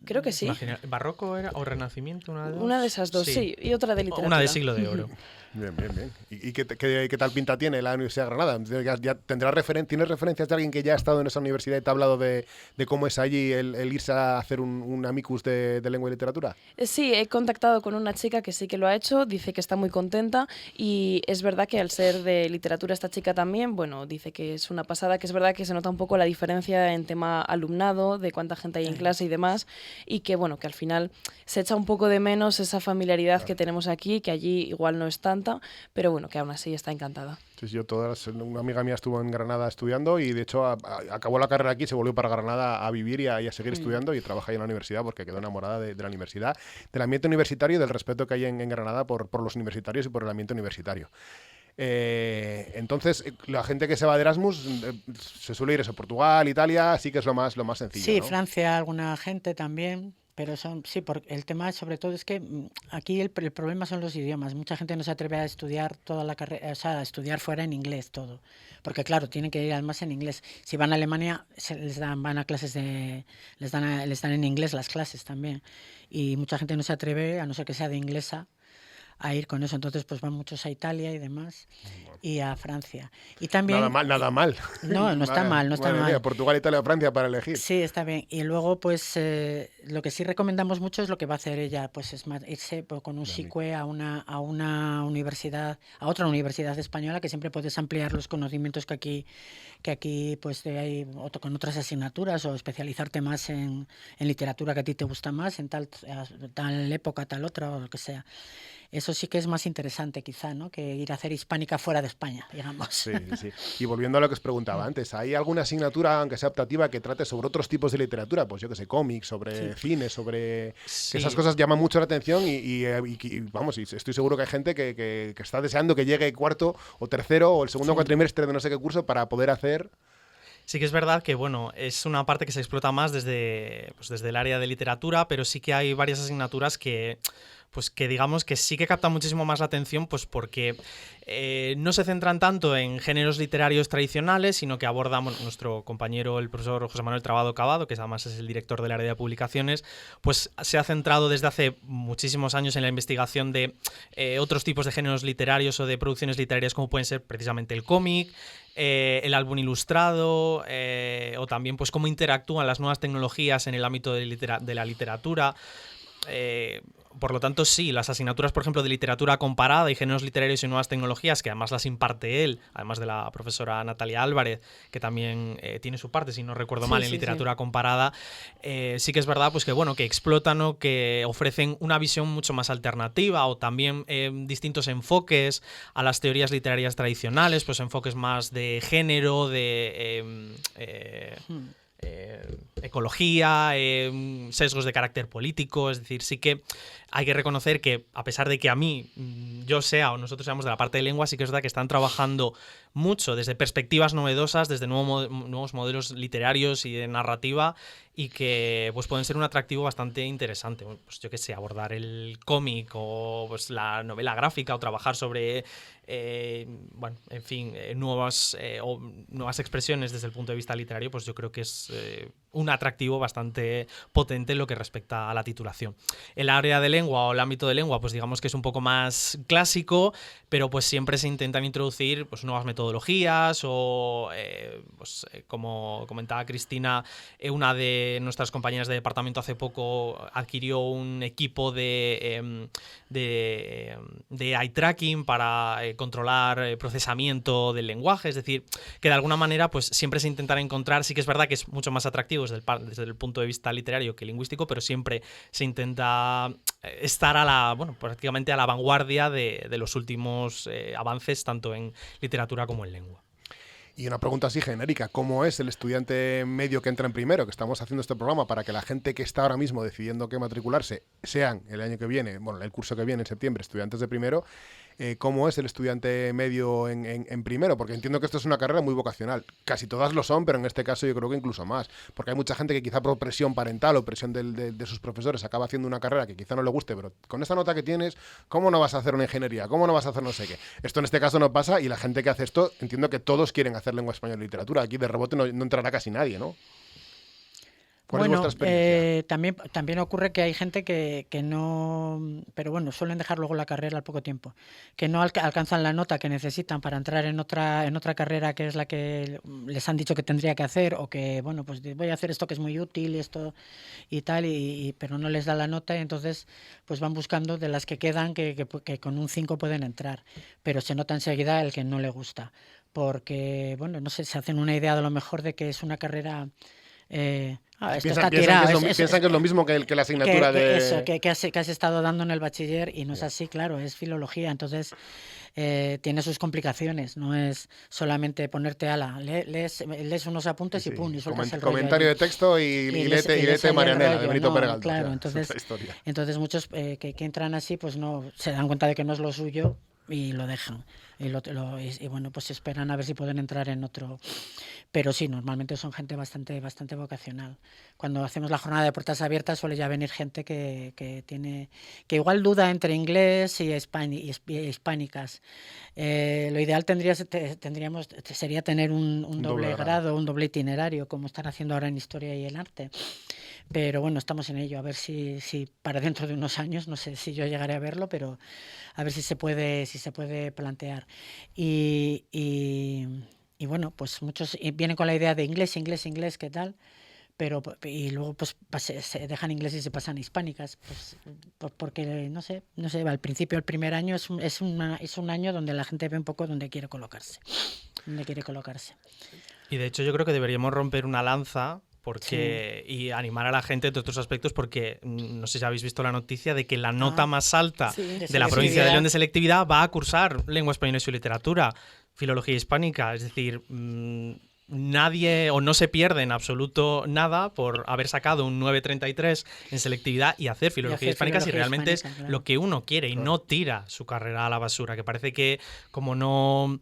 Creo que sí.
¿Barroco era o Renacimiento?
Una de esas dos, sí. Y otra de literatura.
Una de Siglo de Oro.
Bien, bien, bien. ¿Y qué tal pinta tiene la Universidad de Granada? ¿Ya ¿Tienes referencias de alguien que ya ha estado en esa universidad y te ha hablado de cómo es allí el irse a hacer un amicus de lengua y literatura?
Sí, he contactado con una chica que sí que lo ha hecho, dice que está muy contenta, y es verdad que al ser de literatura esta chica también, bueno, dice que es una pasada, que es verdad que se nota un poco la diferencia en tema alumnado, de cuánta gente hay en clase y demás, y que bueno, que al final se echa un poco de menos esa familiaridad que tenemos aquí, que allí igual no es tanta, pero bueno, que aún así está encantada.
Sí, una amiga mía estuvo en Granada estudiando y de hecho acabó la carrera aquí, se volvió para Granada a vivir y a seguir estudiando y trabaja ahí en la universidad porque quedó enamorada de la universidad, del ambiente universitario y del respeto que hay en Granada por los universitarios y por el ambiente universitario. Entonces, la gente que se va de Erasmus se suele ir a Portugal, Italia, sí que es lo más sencillo.
Sí,
¿no?
Francia, alguna gente también. Pero porque el tema sobre todo es que aquí el problema son los idiomas. Mucha gente no se atreve a estudiar toda la carrera, o sea, a estudiar fuera en inglés todo. Porque claro, tienen que ir además en inglés. Si van a Alemania, van a clases les dan en inglés las clases también. Y mucha gente no se atreve, a no ser que sea de inglesa, a ir con eso. Entonces, pues van muchos a Italia y demás, y a Francia. Y también...
Nada mal.
No está mal, no está mal.
Portugal, Italia o Francia para elegir.
Sí, está bien. Y luego, pues, lo que sí recomendamos mucho es lo que va a hacer ella, pues es irse con un SICUE a una universidad, a otra universidad española, que siempre puedes ampliar los conocimientos que aquí pues hay con otras asignaturas, o especializarte más en literatura que a ti te gusta más, en tal época, tal otra, o lo que sea. Eso sí que es más interesante quizá, ¿no?, que ir a hacer hispánica fuera de España, digamos.
Sí. Y volviendo a lo que os preguntaba antes, ¿hay alguna asignatura, aunque sea optativa, que trate sobre otros tipos de literatura? Pues yo que sé, cómics, sobre cine, sobre...
Sí.
Esas cosas llaman mucho la atención y vamos, y estoy seguro que hay gente que está deseando que llegue cuarto o tercero o el segundo cuatrimestre de no sé qué curso para poder hacer...
Sí que es verdad que, bueno, es una parte que se explota más desde el área de literatura, pero sí que hay varias asignaturas que digamos que sí que captan muchísimo más la atención, pues porque no se centran tanto en géneros literarios tradicionales, sino que abordan, nuestro compañero, el profesor José Manuel Trabado Cavado, que además es el director del área de publicaciones, pues se ha centrado desde hace muchísimos años en la investigación de otros tipos de géneros literarios o de producciones literarias, como pueden ser precisamente el cómic, el álbum ilustrado, o también pues cómo interactúan las nuevas tecnologías en el ámbito de la literatura. por lo tanto, sí, las asignaturas, por ejemplo, de literatura comparada y géneros literarios y nuevas tecnologías, que además las imparte él, además de la profesora Natalia Álvarez, que también tiene su parte, si no recuerdo mal, en literatura comparada, sí que es verdad pues que, bueno, que explotan o que ofrecen una visión mucho más alternativa o también distintos enfoques a las teorías literarias tradicionales, pues enfoques más de género, de ecología, sesgos de carácter político. Es decir, sí que hay que reconocer que, a pesar de que a mí, yo sea o nosotros seamos de la parte de lengua, sí que es verdad que están trabajando mucho desde perspectivas novedosas, desde nuevos modelos literarios y de narrativa, y que pues pueden ser un atractivo bastante interesante. Pues yo qué sé, abordar el cómic o pues la novela gráfica o trabajar sobre bueno, en fin, nuevas expresiones desde el punto de vista literario, pues yo creo que es un atractivo bastante potente en lo que respecta a la titulación. El área de lengua o el ámbito de lengua, pues digamos que es un poco más clásico, pero pues siempre se intentan introducir pues nuevas metodologías o pues como comentaba Cristina, una de nuestras compañeras de departamento hace poco adquirió un equipo de eye tracking para controlar procesamiento del lenguaje. Es decir, que de alguna manera pues siempre se intentará encontrar, sí que es verdad que es mucho más atractivo desde el punto de vista literario que lingüístico, pero siempre se intenta estar prácticamente a la vanguardia de los últimos avances tanto en literatura como en lengua.
Y una pregunta así genérica, ¿cómo es el estudiante medio que entra en primero? Que estamos haciendo este programa para que la gente que está ahora mismo decidiendo qué matricularse sean el año que viene, bueno, el curso que viene en septiembre, estudiantes de primero. ¿Cómo es el estudiante medio en primero? Porque entiendo que esto es una carrera muy vocacional. Casi todas lo son, pero en este caso yo creo que incluso más. Porque hay mucha gente que quizá por presión parental o presión de sus profesores acaba haciendo una carrera que quizá no le guste, pero con esa nota que tienes, ¿cómo no vas a hacer una ingeniería? ¿Cómo no vas a hacer no sé qué? Esto en este caso no pasa, y la gente que hace esto, entiendo que todos quieren hacer lengua española y literatura. Aquí de rebote no entrará casi nadie, ¿no? ¿Cuál es vuestra experiencia?
También ocurre que hay gente que no, pero bueno, suelen dejar luego la carrera al poco tiempo, que no alcanzan la nota que necesitan para entrar en otra carrera que es la que les han dicho que tendría que hacer, o que, bueno, pues voy a hacer esto que es muy útil y esto y tal, pero no les da la nota, y entonces pues van buscando de las que quedan que con un 5 pueden entrar, pero se nota enseguida el que no le gusta, porque, bueno, no sé, se hacen una idea de lo mejor de que es una carrera...
Piensan que es lo mismo que la asignatura
que has estado dando en el bachiller, y no es así, claro, es filología, entonces tiene sus complicaciones, no es solamente ponerte lees unos apuntes y pum, y sueltas el rollo.
Comentario de texto y léete Marianela, de Benito Peregaldo.
Claro, entonces muchos que entran así, pues no se dan cuenta de que no es lo suyo y lo dejan. Y bueno, pues esperan a ver si pueden entrar en otro. Pero sí, normalmente son gente bastante vocacional. Cuando hacemos la jornada de puertas abiertas suele ya venir gente que igual duda entre inglés y hispánicas. Lo ideal sería tener un doble grado, un doble itinerario, como están haciendo ahora en Historia y en Arte. Pero bueno, estamos en ello, a ver si para dentro de unos años, no sé si yo llegaré a verlo, pero a ver si se puede plantear. Y bueno, pues muchos vienen con la idea de inglés, ¿qué tal? Y luego pues se dejan inglés y se pasan a hispánicas, pues porque no sé, al principio, el primer año es un año donde la gente ve un poco dónde quiere colocarse.
Y de hecho yo creo que deberíamos romper una lanza y animar a la gente, entre otros aspectos, porque no sé si habéis visto la noticia de que la nota más alta de la provincia de León de selectividad va a cursar lengua española y su literatura, filología hispánica. Es decir, nadie o no se pierde en absoluto nada por haber sacado un 9,33 en selectividad y hacer filología hispánica si realmente es lo que uno quiere y no tira su carrera a la basura, que parece que como no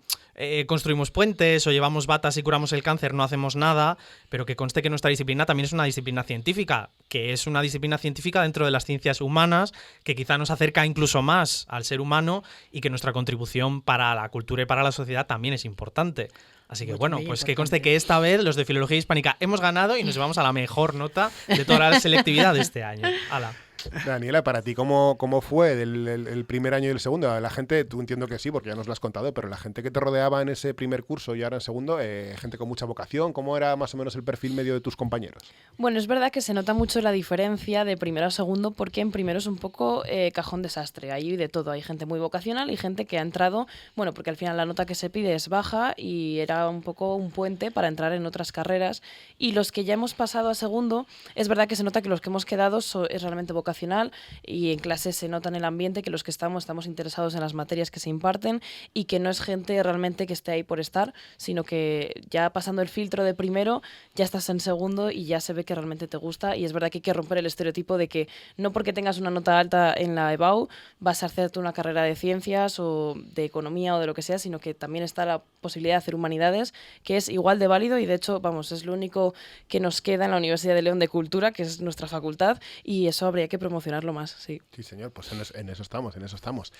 construimos puentes o llevamos batas y curamos el cáncer no hacemos nada, pero que conste que nuestra disciplina también es una disciplina científica, que es una disciplina científica dentro de las ciencias humanas, que quizá nos acerca incluso más al ser humano, y que nuestra contribución para la cultura y para la sociedad también es importante. Así que bueno, pues que conste que esta vez los de filología hispánica hemos ganado y nos llevamos a la mejor nota de toda la selectividad de este año. ¡Hala!
Daniela, para ti, ¿cómo fue el primer año y el segundo? La gente, tú entiendo que sí, porque ya nos lo has contado, pero la gente que te rodeaba en ese primer curso y ahora en segundo, gente con mucha vocación, ¿cómo era más o menos el perfil medio de tus compañeros?
Bueno, es verdad que se nota mucho la diferencia de primero a segundo, porque en primero es un poco cajón desastre. Hay de todo, hay gente muy vocacional y gente que ha entrado, bueno, porque al final la nota que se pide es baja y era un poco un puente para entrar en otras carreras. Y los que ya hemos pasado a segundo, es verdad que se nota que los que hemos quedado es realmente vocacional y en clase se nota en el ambiente que los que estamos interesados en las materias que se imparten y que no es gente realmente que esté ahí por estar, sino que ya pasando el filtro de primero ya estás en segundo y ya se ve que realmente te gusta. Y es verdad que hay que romper el estereotipo de que no porque tengas una nota alta en la EBAU vas a hacerte una carrera de ciencias o de economía o de lo que sea, sino que también está la posibilidad de hacer humanidades, que es igual de válido y de hecho, vamos, es lo único que nos queda en la Universidad de León de Cultura, que es nuestra facultad, y eso habría que promocionarlo más, sí.
Sí, señor, pues en eso estamos, en eso estamos.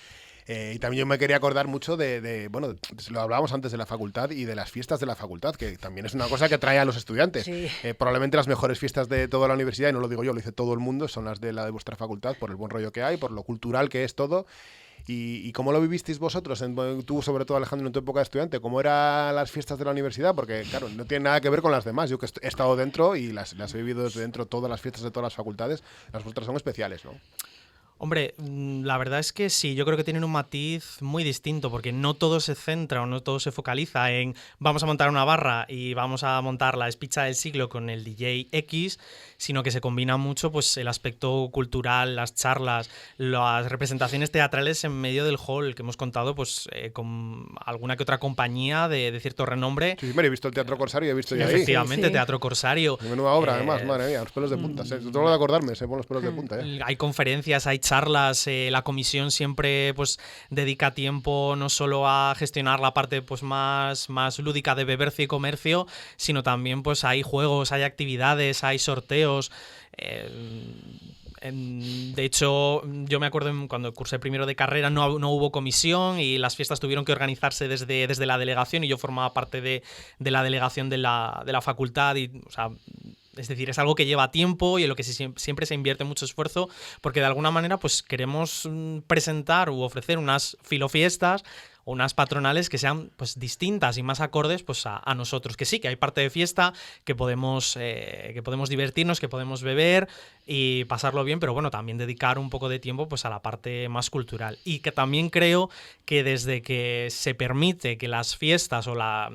Y también yo me quería acordar mucho bueno, lo hablábamos antes de la facultad y de las fiestas de la facultad, que también es una cosa que atrae a los estudiantes.
Sí.
Probablemente las mejores fiestas de toda la universidad, y no lo digo yo, lo dice todo el mundo, son las de la de vuestra facultad, por el buen rollo que hay, por lo cultural que es todo. ¿Y cómo lo vivisteis vosotros? Tú, sobre todo, Alejandro, en tu época de estudiante, ¿cómo eran las fiestas de la universidad? Porque, claro, no tiene nada que ver con las demás. Yo que he estado dentro y las he vivido desde dentro, todas las fiestas de todas las facultades, las vuestras son especiales, ¿no?
Hombre, la verdad es que sí, yo creo que tienen un matiz muy distinto porque no todo se centra o no todo se focaliza en vamos a montar una barra y vamos a montar la pizza del siglo con el DJ X, sino que se combina mucho pues el aspecto cultural, las charlas, las representaciones teatrales en medio del hall que hemos contado pues con alguna que otra compañía de cierto renombre.
Sí, he visto el Teatro Corsario y he visto ya ahí.
Efectivamente,
sí.
Teatro Corsario.
Menuda obra, además, madre mía, los pelos de punta. Todo lo de acordarme, se ponen los pelos de punta.
Hay conferencias, hay charlas, la comisión siempre pues dedica tiempo no solo a gestionar la parte pues más lúdica de bebercio y comercio, sino también pues hay juegos, hay actividades, hay sorteos. De hecho, yo me acuerdo cuando cursé primero de carrera no hubo comisión y las fiestas tuvieron que organizarse desde la delegación y yo formaba parte de la delegación de la facultad y, o sea, es decir, es algo que lleva tiempo y en lo que siempre se invierte mucho esfuerzo porque de alguna manera pues queremos presentar u ofrecer unas filofiestas o unas patronales que sean pues distintas y más acordes pues a nosotros, que sí, que hay parte de fiesta, que podemos divertirnos, que podemos beber y pasarlo bien, pero bueno, también dedicar un poco de tiempo pues a la parte más cultural. Y que también creo que desde que se permite que las fiestas o la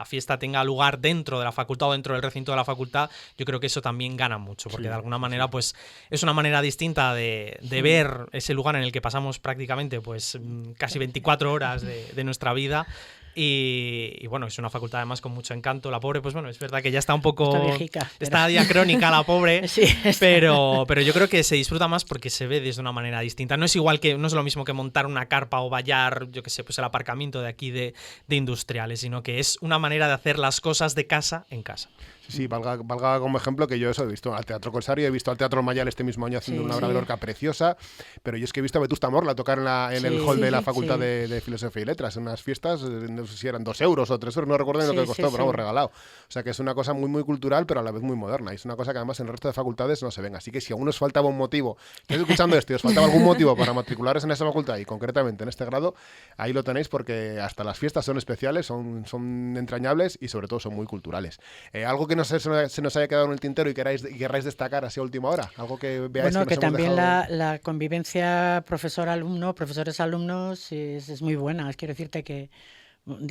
fiesta tenga lugar dentro de la facultad o dentro del recinto de la facultad, yo creo que eso también gana mucho, porque de alguna manera pues es una manera distinta de ver ese lugar en el que pasamos prácticamente pues casi 24 horas de nuestra vida. Y bueno, es una facultad además con mucho encanto. La pobre, pues bueno, es verdad que ya está un poco... Está diacrónica la pobre, sí, pero yo creo que se disfruta más porque se ve desde una manera distinta. No es lo mismo que montar una carpa o vallar, yo qué sé, pues el aparcamiento de aquí de Industriales, sino que es una manera de hacer las cosas de casa en casa.
Sí, valga como ejemplo que yo eso he visto al Teatro Corsario, he visto al Teatro Mayal este mismo año haciendo una obra de Lorca preciosa, pero yo es que he visto a Vetusta Morla tocar en el hall de la Facultad de Filosofía y Letras, en unas fiestas, no sé si eran 2 euros o 3 euros, no recuerdo ni lo que costó, pero vamos, regalado. O sea que es una cosa muy, muy cultural, pero a la vez muy moderna. Y es una cosa que además en el resto de facultades no se ven. Así que si aún os faltaba un motivo, estáis escuchando esto y os faltaba algún motivo para matricularos en esa facultad y concretamente en este grado, ahí lo tenéis porque hasta las fiestas son especiales, son entrañables y sobre todo son muy culturales. Algo que se nos haya quedado en el tintero y queráis destacar así a última hora, algo que veáis
bueno,
que
nos hemos
también
dejado... la convivencia profesor-alumno, profesores-alumnos es muy buena. Quiero decirte que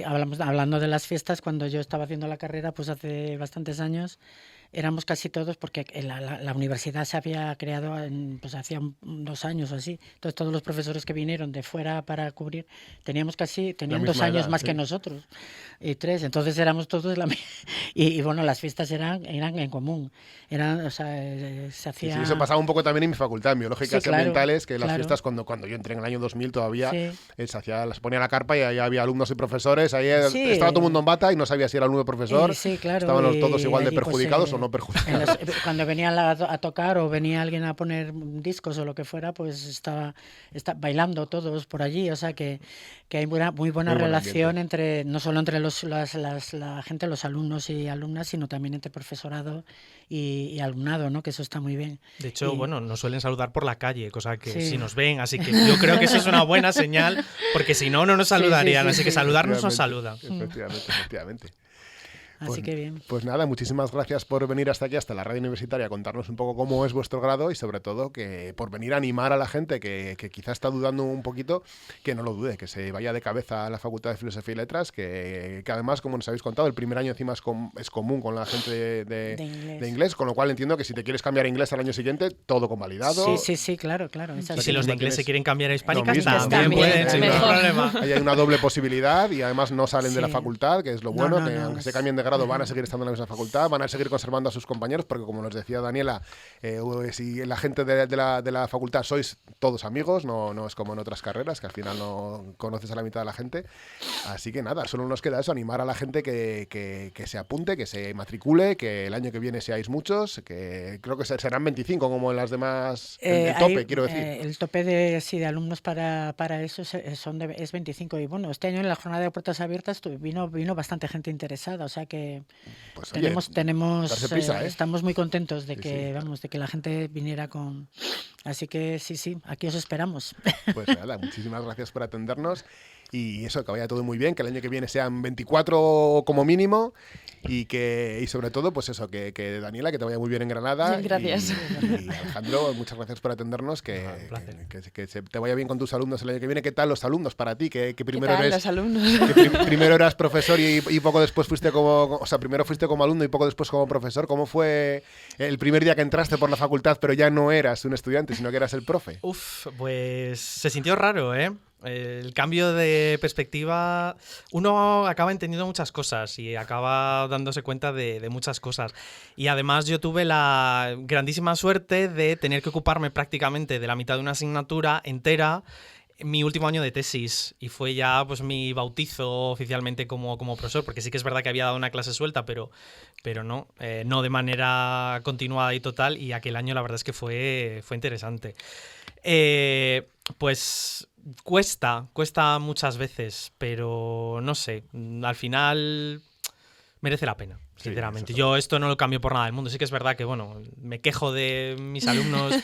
hablando de las fiestas, cuando yo estaba haciendo la carrera, pues hace bastantes años, éramos casi todos, porque la universidad se había creado pues hacía 2 años o así. Entonces todos los profesores que vinieron de fuera para cubrir, tenían 2 años más que nosotros, y 3. Entonces éramos todos y bueno, las fiestas eran en común. O sea, se hacía...
Sí, eso pasaba un poco también en mi facultad, en biológicas y ambientales, que las fiestas cuando yo entré en el año 2000 todavía se ponía la carpa y ahí había alumnos y profesores, ahí estaba todo el mundo en bata y no sabía si era alumno o profesor, estaban todos igual de perjudicados o no perjudicar.
Cuando venían a tocar o venía alguien a poner discos o lo que fuera, pues estaba bailando todos por allí, o sea que hay muy buena relación entre no solo entre la gente, los alumnos y alumnas, sino también entre profesorado y alumnado, ¿no? Que eso está muy bien.
De hecho, bueno, nos suelen saludar por la calle, cosa que si nos ven, así que yo creo que eso es una buena señal, porque si no, no nos saludarían, así que saludarnos nos saluda.
Efectivamente.
Así que bien.
Pues nada, muchísimas gracias por venir hasta aquí, hasta la radio universitaria, a contarnos un poco cómo es vuestro grado y sobre todo que por venir a animar a la gente que quizá está dudando un poquito, que no lo dude, que se vaya de cabeza a la Facultad de Filosofía y Letras, que además, como nos habéis contado, el primer año encima es común con la gente de inglés, con lo cual entiendo que si te quieres cambiar a inglés al año siguiente, todo convalidado.
Sí, claro.
Y si los de inglés se quieren cambiar a hispánicas,
también
pueden, sin ningún problema.
Ahí hay una doble posibilidad y además no salen de la facultad, que es lo bueno, que aunque se cambien de grado van a seguir estando en la misma facultad, van a seguir conservando a sus compañeros, porque como nos decía Daniela, si la gente de la facultad sois todos amigos, no es como en otras carreras, que al final no conoces a la mitad de la gente. Así que nada, solo nos queda eso, animar a la gente que se apunte, que se matricule, que el año que viene seáis muchos, que creo que serán 25 como en las demás, el tope, quiero decir.
El tope de alumnos para eso es 25, y bueno, este año en la jornada de puertas abiertas vino bastante gente interesada, o sea que pues tenemos prisa, estamos muy contentos de que la gente viniera con... Así que sí, aquí os esperamos.
Pues nada, muchísimas gracias por atendernos y eso, que vaya todo muy bien, que el año que viene sean 24 como mínimo y sobre todo, pues eso, que Daniela, que te vaya muy bien en Granada.
Gracias.
Y Alejandro, muchas gracias por atendernos, que te vaya bien con tus alumnos el año que viene. ¿Qué tal los alumnos para ti? Que primero
¿Qué tal los alumnos?
Primero eras profesor y poco después fuiste primero fuiste como alumno y poco después como profesor. ¿Cómo fue el primer día que entraste por la facultad, pero ya no eras un estudiante, sino que eras el profe?
Pues se sintió raro, ¿eh? El cambio de perspectiva, uno acaba entendiendo muchas cosas y acaba dándose cuenta de muchas cosas. Y además yo tuve la grandísima suerte de tener que ocuparme prácticamente de la mitad de una asignatura entera mi último año de tesis, y fue ya pues mi bautizo oficialmente como profesor, porque sí que es verdad que había dado una clase suelta, pero no de manera continuada y total, y aquel año la verdad es que fue interesante. Pues cuesta muchas veces, pero no sé, al final merece la pena, sinceramente. Yo esto no lo cambio por nada del mundo. Sí que es verdad que, bueno, me quejo de mis alumnos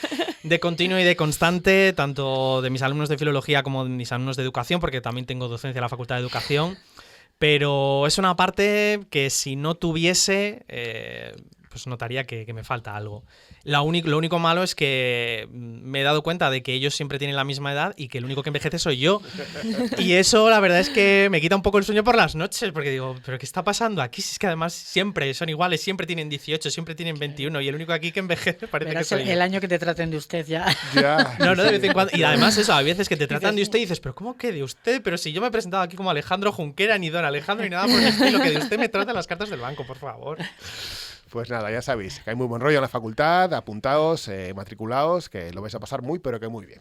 de continuo y de constante, tanto de mis alumnos de filología como de mis alumnos de educación, porque también tengo docencia en la Facultad de Educación, pero es una parte que si no tuviese, pues notaría que me falta algo. Lo único malo es que me he dado cuenta de que ellos siempre tienen la misma edad y que el único que envejece soy yo. Y eso la verdad es que me quita un poco el sueño por las noches, porque digo, ¿pero qué está pasando aquí? Si es que además siempre son iguales, siempre tienen 18, siempre tienen 21 y el único aquí que envejece parece que soy yo.
El año que te traten de usted ya.
No, de vez en cuando. Y además eso, a veces que te tratan de usted y dices, ¿pero cómo que de usted? Pero si yo me he presentado aquí como Alejandro Junquera, ni don Alejandro, ni nada por el estilo, que de usted me tratan las cartas del banco, por favor.
Pues nada, ya sabéis, que hay muy buen rollo en la facultad, apuntaos, matriculaos, que lo vais a pasar muy, pero que muy bien.